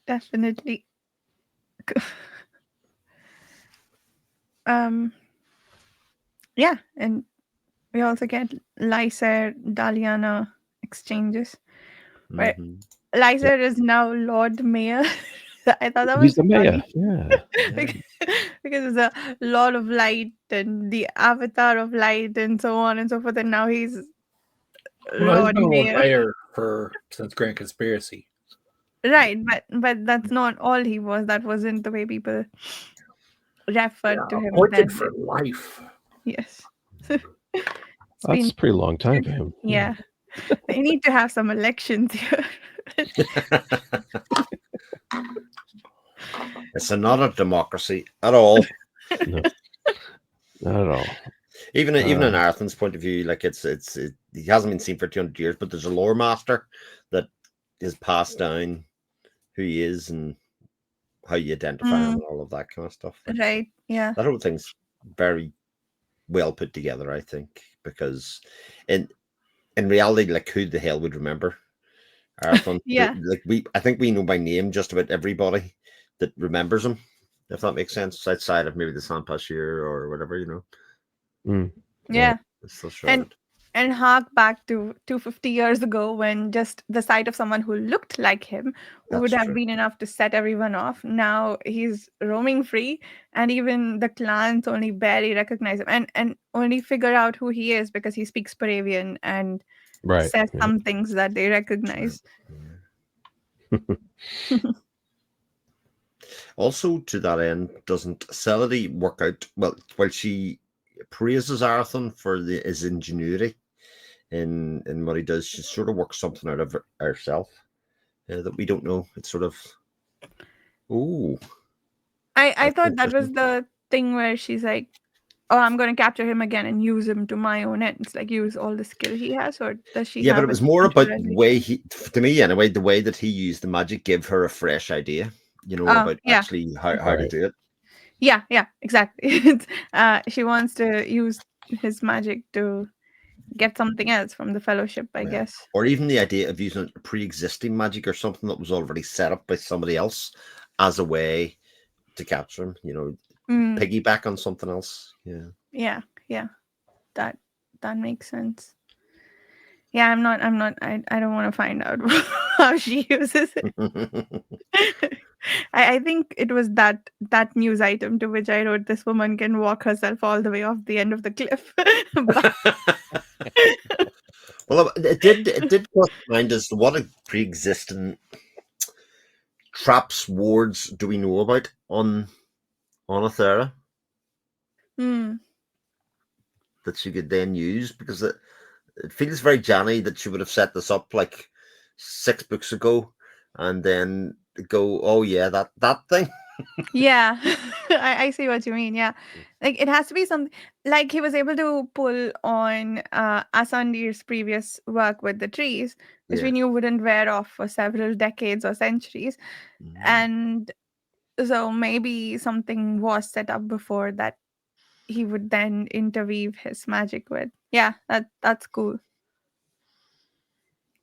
S1: definitely. um, yeah, and we also get Lysair Daliana exchanges where
S4: Mhm.
S2: yeah,
S1: Lysair is now Lord Mayor. I thought that
S2: he's
S1: was
S2: the mayor.
S1: funny.
S2: Yeah,
S4: Yeah.
S1: Bec- because it's a Lord of Light and the Avatar of Light and so on and so forth. And now he's
S3: Well, he's
S1: Lord
S3: been on
S1: Mayor.
S3: fire since Grand Conspiracy.
S1: Right, but that's not all he was. That wasn't the way people
S3: Yeah,
S1: referred to him
S3: appointed
S1: then.
S3: for life.
S1: Yes. It's
S2: that's
S1: been
S2: a pretty long time for him.
S1: yeah. They need to have some elections here.
S4: It's not a democracy at all.
S2: No, not at all.
S4: Even in
S2: Uh,
S4: Arthur's point of view, like he hasn't been seen for 200 years, but there's a lore master that is passed down who he is and how you identify him
S1: Mm,
S4: and all of that kind of stuff. Like,
S1: right. Yeah.
S4: that whole thing's very well put together, I think, because in reality, like who the hell would remember Arthur?
S1: Yeah.
S4: I think we know by name just about everybody that remembers him, if that makes sense, outside of maybe the Saint-Pasteur or whatever.
S2: mm,
S1: Yeah.
S4: It's still
S1: And
S4: shrouded.
S1: hark back to 250 years ago when just the sight of someone who looked like him would
S4: That's
S1: have
S4: true.
S1: been enough to set everyone off. Now he's roaming free, and even the clans only barely recognize him and only figure out who he is because he speaks Paravian and
S2: right.
S1: says
S2: Yeah.
S1: some things that they
S4: Right.
S1: recognize.
S4: Yeah. Also, to that end, doesn't Celadie work out well while she praises Arathon for his ingenuity in what he does? She sort of works something out of herself that we don't know. It's sort of oh,
S1: I
S4: that's
S1: thought that was
S4: interesting.
S1: the thing where she's like, oh, I'm going to capture him again and use him to my own ends, like use all the skill he has, or does she
S4: Yeah, but it
S1: have a
S4: was more
S1: different
S4: about the way
S1: realization?
S4: to me anyway, the way that he used the magic gave her a fresh idea.
S1: Oh,
S4: About
S1: yeah.
S4: actually how to
S2: Right.
S4: do it.
S1: Yeah, exactly. It's, she wants to use his magic to get something else from the fellowship, I
S4: Yeah.
S1: guess.
S4: Or even the idea of using pre-existing magic or something that was already set up by somebody else as a way to capture him,
S1: Mm,
S4: piggyback on something else. Yeah.
S1: yeah. That makes sense. Yeah, I don't want to find out how she uses it. I think it was that news item to which I wrote this woman can walk herself all the way off the end of the cliff. But
S4: Well, it did cross my mind as to what a pre-existing traps, wards do we know about on Athera
S1: hmm,
S4: that she could then use? Because it feels very Janny that she would have set this up like 6 books ago and then go, oh yeah, that thing.
S1: yeah, I see what you mean. Yeah, like it has to be something like he was able to pull on Asandir's previous work with the trees, which we
S4: Yeah.
S1: knew wouldn't wear off for several decades or centuries,
S4: Mm.
S1: and so maybe something was set up before that he would then interweave his magic with. Yeah, that's cool.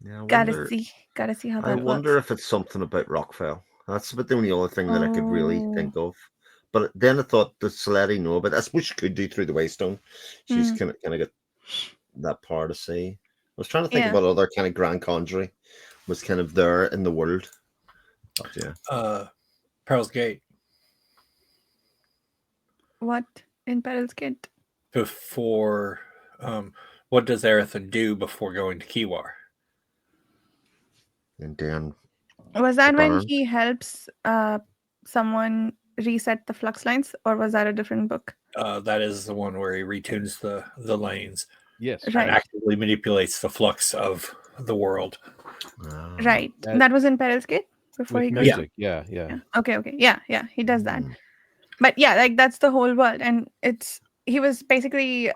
S4: Yeah,
S1: Gotta see how
S4: I
S1: that
S4: wonder
S1: works.
S4: if it's something about Rockfell. That's about the only other thing that I could really
S1: Oh,
S4: think of. But then I thought, does Saletti know? But I suppose she could do through the Waystone. She's
S1: mm,
S4: kind of got that power to see. I was trying to think of
S1: yeah.
S4: what other kind of grand conjuring was kind of there in the world. But yeah.
S3: Pearl's Gate.
S1: What in Peril's Kid?
S3: Before, what does Erethan do before going to Kiwar?
S4: And then
S1: Was
S4: the
S1: that when
S4: burn.
S1: he helps someone reset the flux lines, or was that a different book?
S3: That is the one where he retunes the lanes
S2: Yes.
S3: and
S1: Right,
S3: actively manipulates the flux of the world.
S1: right.
S2: That
S1: That was in Peril's Kid before
S2: with
S1: he goes.
S3: Yeah.
S2: music. Yeah.
S1: Yeah. Okay. Yeah. He does that.
S4: Mm.
S1: But yeah, like that's the whole world, and he was basically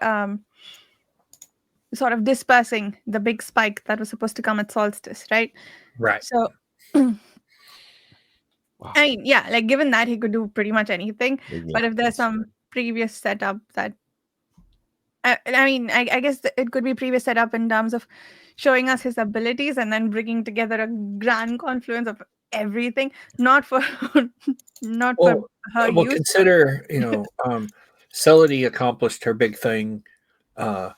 S1: sort of dispersing the big spike that was supposed to come at solstice, right?
S3: Right.
S1: So
S2: Wow.
S1: I mean, yeah, like given that he could do pretty much anything,
S4: Yeah,
S1: but if there's some previous setup that I mean, I guess it could be previous setup in terms of showing us his abilities and then bringing together a grand confluence of everything, not for not for
S3: Well,
S1: her
S3: well,
S1: use.
S3: consider, Celody accomplished her big thing uh,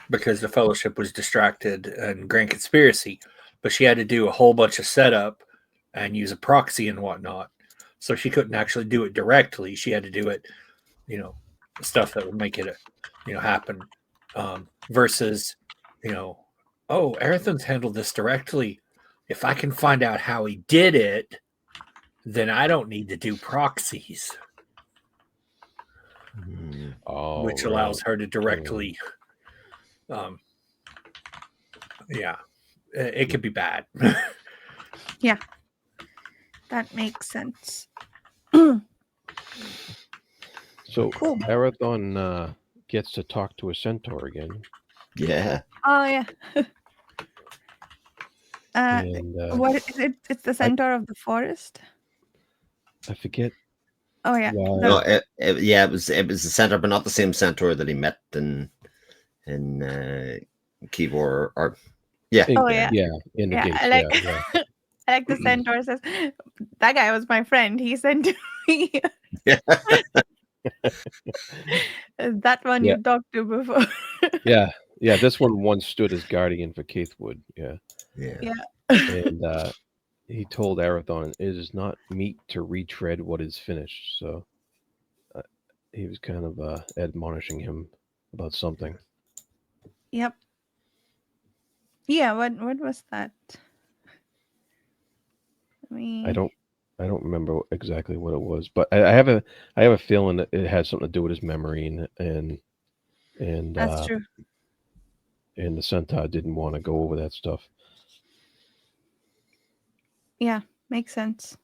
S3: because the Fellowship was distracted and Grand Conspiracy, but she had to do a whole bunch of setup and use a proxy and whatnot. So she couldn't actually do it directly. She had to do it, stuff that would make it, happen. Versus, oh, Arathon's handled this directly. If I can find out how he did it, then I don't need to do proxies,
S2: Oh,
S3: which
S2: right.
S3: allows her to directly, yeah, it could be bad.
S1: Yeah, that makes sense.
S2: So
S1: Cool.
S2: Arathon gets to talk to a centaur again,
S4: yeah.
S1: Oh yeah.
S2: and
S1: What is it? It's the centaur of the forest.
S2: I forget
S1: Oh yeah.
S2: why.
S4: No, it was the centaur, but not the same centaur that he met in Keyboard or yeah.
S1: Oh yeah.
S2: In the
S1: Yeah.
S2: gates.
S1: I like
S2: Yeah.
S1: I like the centaur says that guy was my friend. He sent me
S4: Yeah.
S1: that one
S2: Yeah.
S1: you talked to before.
S2: Yeah. This one once stood as guardian for Keithwood. Yeah.
S4: Yeah.
S2: And he told Arathon, "It is not meet to retread what is finished." So he was kind of admonishing him about something.
S1: Yep. Yeah, what was that?
S2: I don't remember exactly what it was, but I have a feeling that it has something to do with his memory, and
S1: That's true.
S2: and the centaur didn't want to go over that stuff.
S1: Yeah, makes sense.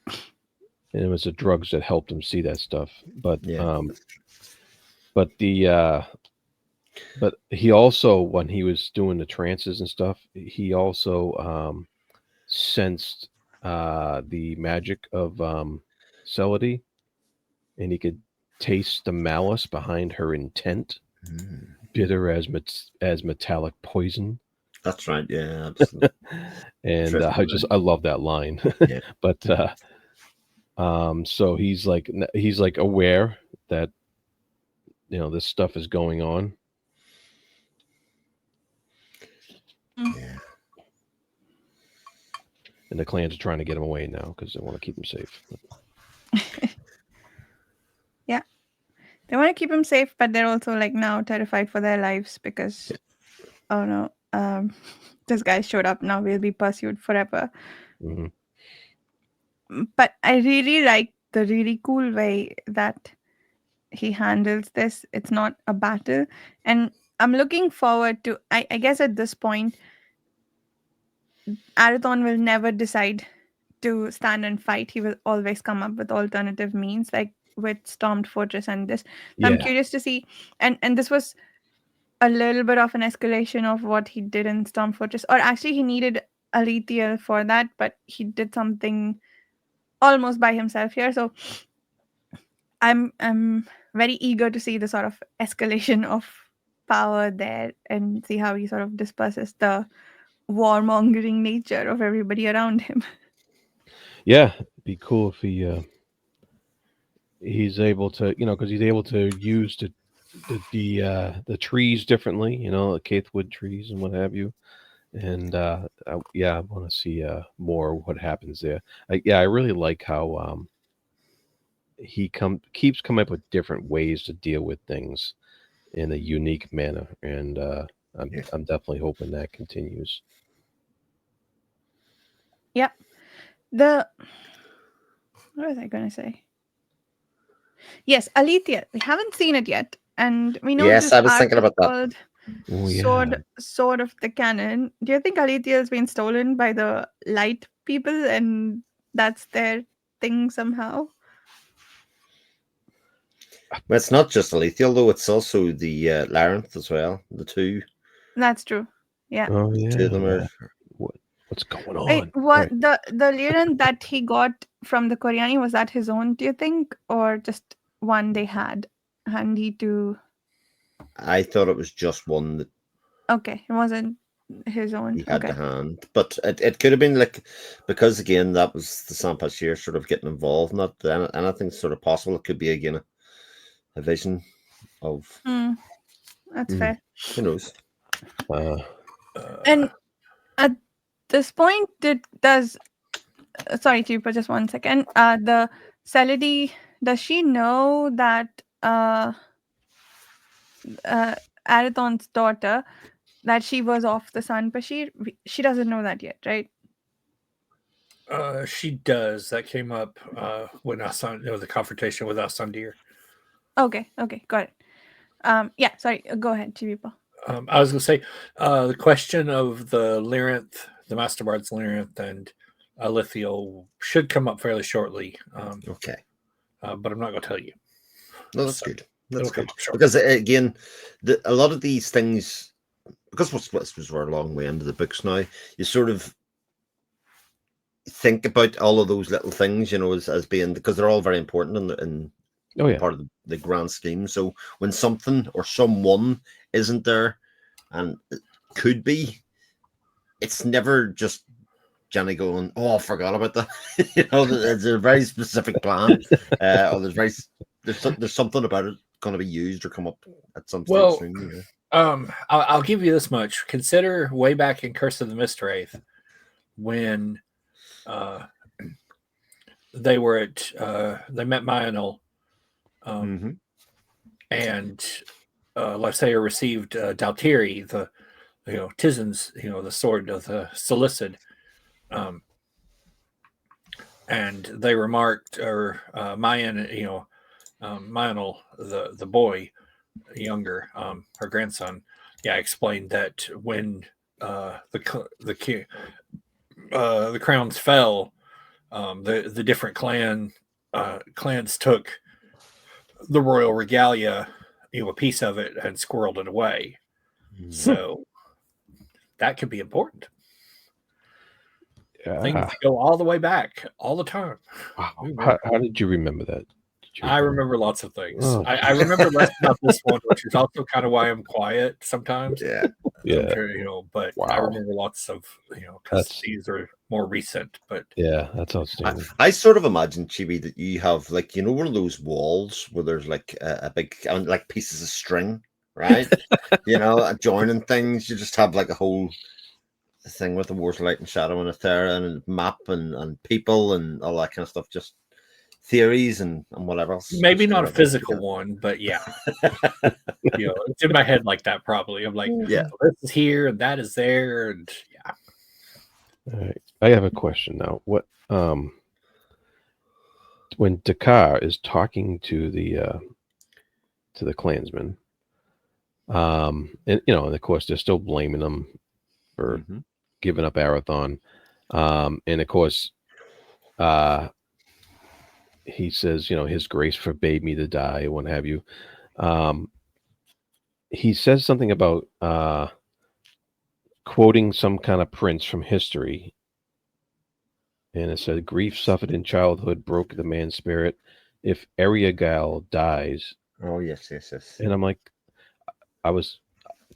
S2: And it was the drugs that helped him see that stuff. But
S4: Yeah.
S2: but he also, when he was doing the trances and stuff, he also sensed the magic of Celody, and he could taste the malice behind her intent, bitter as metallic poison.
S4: That's right. Yeah. Absolutely.
S2: And I love that line.
S4: Yeah.
S2: But so he's like aware that this stuff is going on.
S4: Yeah.
S2: And the clans are trying to get him away now because they want to keep him safe.
S1: Yeah. They want to keep him safe, but they're also like now terrified for their lives because oh no, this guy showed up, now we'll be pursued forever.
S2: Mm-hmm.
S1: But I really like the really cool way that he handles this. It's not a battle. And I'm looking forward to I guess at this point Arathon will never decide to stand and fight. He will always come up with alternative means, like with Stormed Fortress and this. So I'm curious to see, and this was a little bit of an escalation of what he did in Storm Fortress, or actually he needed Alethea for that, but he did something almost by himself here. So I'm very eager to see the sort of escalation of power there and see how he sort of disperses the warmongering nature of everybody around him.
S2: Yeah, it'd be cool if he's able to, because he's able to use the trees differently, the Caithwood trees and what have you. And I want to see more what happens there. I really like how he keeps coming up with different ways to deal with things in a unique manner, and I'm definitely hoping that continues.
S1: Yep. What was I going to say? Yes, Alethea. We haven't seen it yet, and we know
S4: Yes,
S1: this
S4: I was
S1: arc
S4: thinking
S1: is
S4: about that.
S1: called
S2: Oh,
S1: Sword of the Cannon. Do you think Alethea has been stolen by the light people, and that's their thing somehow?
S4: But it's not just Alethea, though. It's also the Larenth as well. The two.
S1: That's true. Yeah.
S2: Oh yeah.
S4: Two of them are.
S2: What What's going on?
S1: Wait, what
S2: Right.
S1: the Liran that he got from the Koreani, was that his own, do you think, or just one they had handy to?
S4: I thought it was just one that
S1: Okay, it wasn't his own.
S4: he had
S1: Okay.
S4: to hand, but it could have been like, because again that was the Saint-Pachier sort of getting involved. Not anything sort of possible. It could be again a vision of
S1: That's
S2: Mm.
S1: fair.
S4: who knows.
S1: And at this point, does sorry, Chief, for just 1 second. The Celody, does she know that Arathon's daughter, that she was off the Sun Bashir? She doesn't know that yet, right?
S3: She does. That came up when the confrontation with Asandir.
S1: Okay, got it. Yeah, sorry, go ahead, Chibipo.
S3: I was going to say the question of the Lyranth, the Master Bard's Lyranth, and Alithio should come up fairly shortly.
S4: Okay,
S3: but I'm not going to tell you.
S4: no, that's
S3: So,
S4: good. That's
S3: come
S4: good
S3: up shortly.
S4: because again, a lot of these things, because we're a long way into the books now, you sort of think about all of those little things, you know, as being, because they're all very important in
S2: Oh yeah.
S4: part of the grand scheme. So when something or someone isn't there, and it could be, it's never just Janny going, "Oh, I forgot about that." You know, there's a very specific plan, or there's something about it going to be used or come up at some stage
S3: Well,
S4: soon. You know?
S3: I'll give you this much. Consider way back in Curse of the Mistwraith when they were at they met Mionel, and Lysaea received Daltiri, the Tizen's, the sword of the Solicid, and they remarked, or Mionel, the boy, younger, her grandson, explained that when the crowns fell, the different clans took the royal regalia, a piece of it, and squirreled it away. So that could be important. Things that go all the way back, all the time.
S2: Wow. How did you remember that?
S3: I remember lots of things.
S2: Oh.
S3: I remember less about this one, which is also kind of why I'm quiet sometimes.
S4: Yeah.
S2: Yeah.
S3: Sure, but I remember lots of, because these are more recent. But
S2: yeah, that's outstanding.
S4: I sort of imagine, Chibi, that you have like, one of those walls where there's like a big, like pieces of string, right? Joining things. You just have like a whole thing with the Wars of Light and Shadow and Ethera and map and people and all that kind of stuff. Just theories and whatever else.
S3: Maybe not a physical one, but yeah. It's in my head like that probably. I'm like,
S4: yeah,
S3: this is here and that is there, and yeah.
S2: All right. I have a question now. What when Dakar is talking to the clansmen, and of course they're still blaming them for giving up Arathon, and of course he says, his grace forbade me to die, what have you. He says something about quoting some kind of prince from history, and it said, grief suffered in childhood broke the man's spirit. If Eriagal dies.
S4: Oh yes.
S2: And I'm like, I was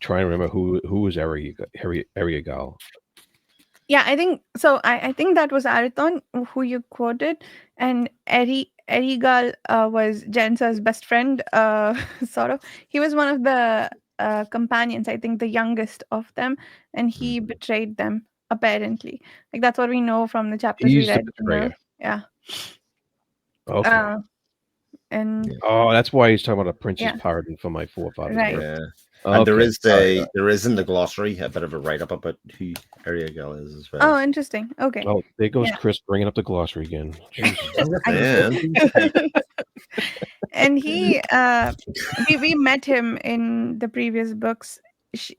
S2: trying to remember who was Eriagal.
S1: Yeah, I think so. I think that was Arathon who you quoted, and Erigal was Jensa's best friend. Sort of. He was one of the companions. I think the youngest of them, and he betrayed them. Apparently, like that's what we know from the chapters we read. Yeah.
S2: Okay.
S1: And
S2: that's why he's talking about a prince's pardon for my forefathers.
S1: Right.
S4: Yeah.
S2: Okay.
S4: And there is in the glossary a bit of a write up about who Eriagal is as well.
S1: Oh, interesting. Okay.
S2: Oh, there goes Chris bringing up the glossary again.
S1: And he we met him in the previous books.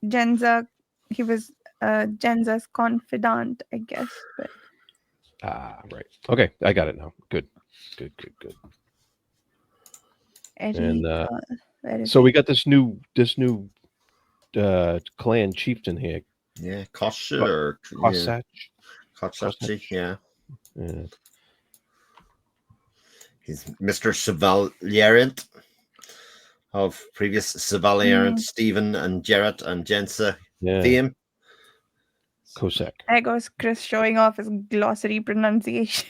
S1: Genza, he was Genza's confidant, I guess. But
S2: right. Okay, I got it now. Good. And so we got this new clan chieftain here,
S4: Yeah, Kosha or
S2: Kosach.
S4: Kosachi, yeah.
S2: Yeah.
S4: He's Mr. Chevalier of previous Chevalier Stephen and Jarrett and Jensa fame.
S2: Cossack.
S1: There goes Chris showing off his glossary pronunciation.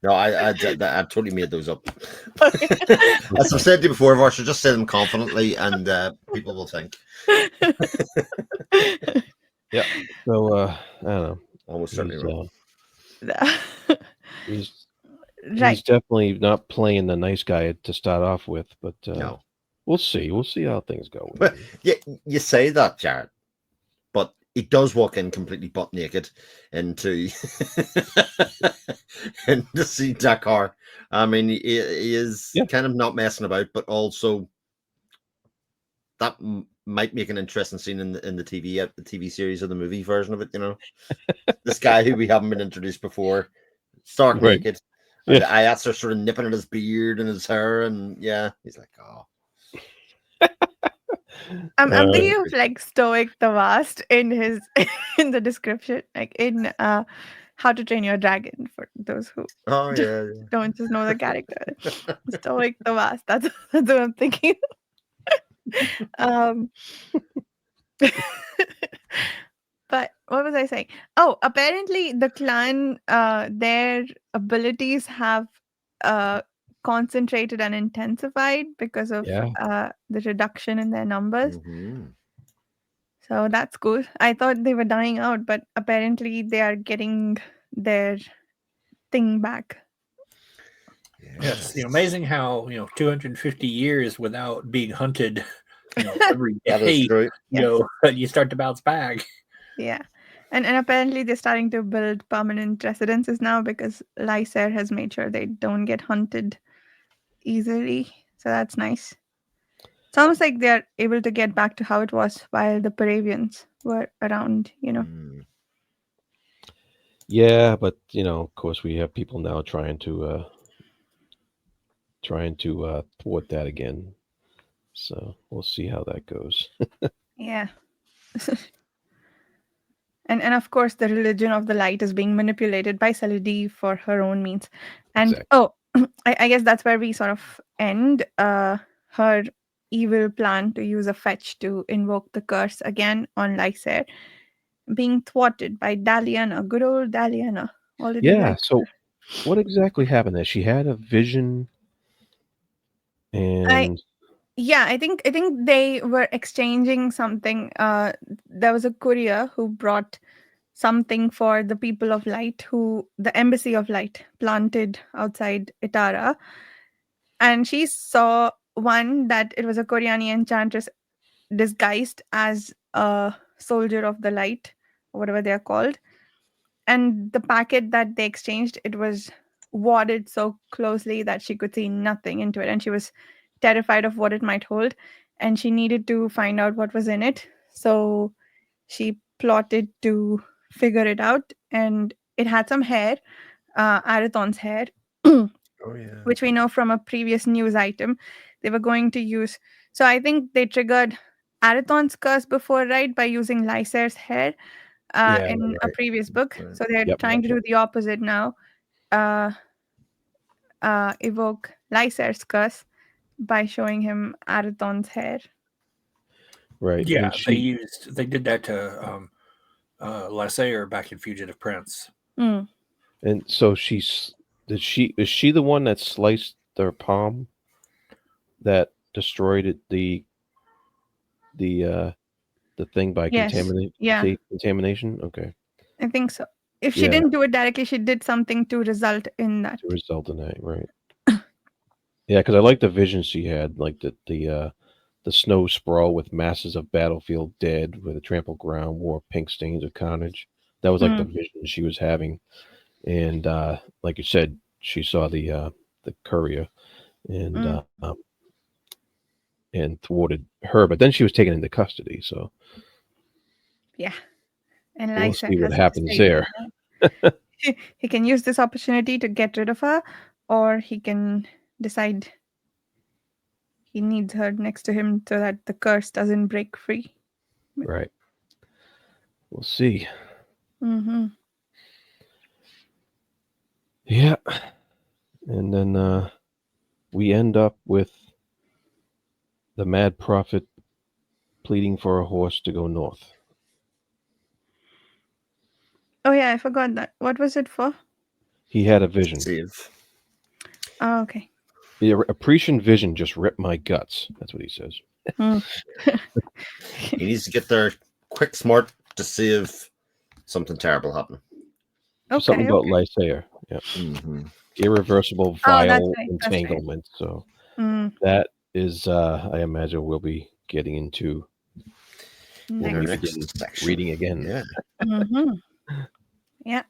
S4: No, I totally made those up. As I've said to you before, I should just say them confidently, and people will think.
S2: Yeah. So I don't know.
S4: Almost certainly wrong.
S2: He's
S1: Right.
S2: definitely not playing the nice guy to start off with, but
S4: No.
S2: we'll see. We'll see how things go.
S4: But yeah, you say that, Jared, but he does walk in completely butt naked into into see Dakar. I mean, he is kind of not messing about, but also that might make an interesting scene in the TV series or the movie version of it. You know, this guy who we haven't been introduced before, stark naked. And I asked her sort of nipping at his beard and his hair, and yeah, he's like, oh.
S1: I'm thinking of like Stoic the Vast in his in the description, like in How to Train Your Dragon, for those who don't just know the character. Stoic the Vast. That's what I'm thinking. But what was I saying? Oh, apparently the clan, their abilities have concentrated and intensified because of the reduction in their numbers.
S4: Mm-hmm.
S1: So that's cool. I thought they were dying out, but apparently they are getting their thing back.
S3: Yes, amazing how 250 years without being hunted, every day, you start to bounce back.
S1: Yeah, and apparently they're starting to build permanent residences now because Lysair has made sure they don't get hunted easily. So that's nice. It's almost like they're able to get back to how it was while the Paravians were around.
S2: Yeah, but of course, we have people now trying to thwart that again. So we'll see how that goes.
S1: Yeah. And of course, the religion of the light is being manipulated by Celidee for her own means. And I guess that's where we sort of end her evil plan to use a fetch to invoke the curse again on Lysair, being thwarted by Daliana, good old Daliana.
S2: So what exactly happened there? She had a vision, and
S1: I think they were exchanging something. There was a courier who brought something for the people of light, who the embassy of light planted outside Itara, and she saw one that it was a Koreani enchantress disguised as a soldier of the light, or whatever they are called. And the packet that they exchanged, it was warded so closely that she could see nothing into it, and she was terrified of what it might hold, and she needed to find out what was in it. So she plotted to figure it out, and it had some hair, Arathon's hair, which we know from a previous news item they were going to use. So I think they triggered Arathon's curse before, right, by using Lysair's hair in a previous book. So they're trying to do the opposite now, evoke Lysair's curse by showing him Arathon's hair.
S2: Right.
S3: Yeah, they did that to Lysair back in Fugitive Prince.
S1: Mm.
S2: And so is she the one that sliced their palm that destroyed the thing by contamination? Okay.
S1: I think so. If she didn't do it directly, she did something to result in that.
S2: Right. Yeah, because I like the vision she had, like the snow sprawl with masses of battlefield dead, with a trampled ground, wore pink stains of carnage. That was like the vision she was having, and like you said, she saw the courier and thwarted her, but then she was taken into custody. So
S1: and
S2: we'll see what happens there.
S1: He can use this opportunity to get rid of her, or he can decide he needs her next to him so that the curse doesn't break free.
S2: Right. we'll see.
S1: Mm-hmm.
S2: Yeah. And then we end up with the Mad Prophet pleading for a horse to go north.
S1: Oh yeah, I forgot that. What was it for?
S2: He had a vision.
S4: Save.
S1: Oh, okay.
S2: The Apprecian vision just ripped my guts. That's what he says.
S1: Hmm.
S4: He needs to get there quick, smart to save something terrible happening.
S2: Something
S1: Okay.
S2: about Lysair. Yeah.
S4: Mm-hmm.
S2: Irreversible,
S1: Oh, that's
S2: vile
S1: right. That's right.
S2: entanglement. So
S1: Mm,
S2: that is, I imagine, we'll be getting into when
S4: Our
S2: we
S1: next.
S2: begin
S4: next section.
S2: reading again.
S4: Yeah.
S1: Mm-hmm. Yeah,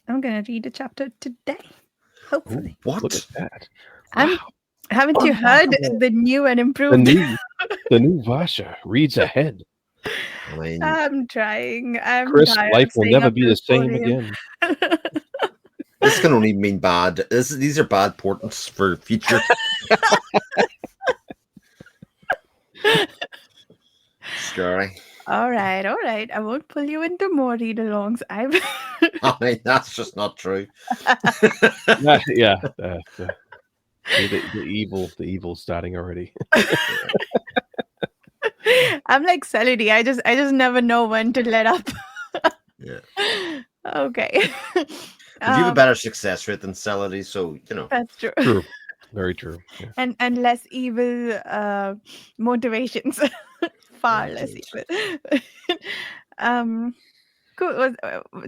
S1: I'm gonna read a chapter today. Hopefully.
S4: What?
S2: Look at that.
S1: I'm.
S2: Wow.
S1: Haven't you heard
S4: Unbelievable.
S1: the new and
S2: The
S1: improved?
S2: new Vasha reads ahead.
S4: I mean,
S1: I'm trying. I'm
S2: Chris,
S1: tired
S2: life
S1: of
S2: will
S1: staying
S2: never
S1: up
S2: be
S1: till
S2: the
S1: 4
S2: same
S1: a.m.
S2: again.
S4: this can only mean bad. These are bad portents for future. Scary.
S1: All right. I won't pull you into more read-alongs. I'm.
S4: I mean, that's just not true.
S2: Yeah. The evil starting already.
S1: I'm like Celody. I just never know when to let up.
S4: Yeah.
S1: Okay.
S4: But you have a better success rate than Celody, so you know.
S1: That's true.
S2: True. Very true. Yeah.
S1: And less evil motivations. Far less
S4: Indeed.
S1: evil. Cool.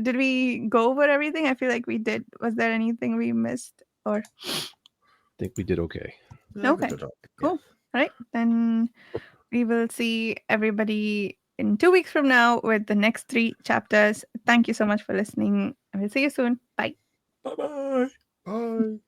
S1: Did we go over everything? I feel like we did. Was there anything we missed? Or
S2: I think we did okay.
S4: Yeah,
S1: okay,
S4: good job.
S1: cool. All right, then we will see everybody in 2 weeks from now with the next 3 chapters. Thank you so much for listening. I will see you soon. Bye.
S3: Bye bye.
S4: Bye.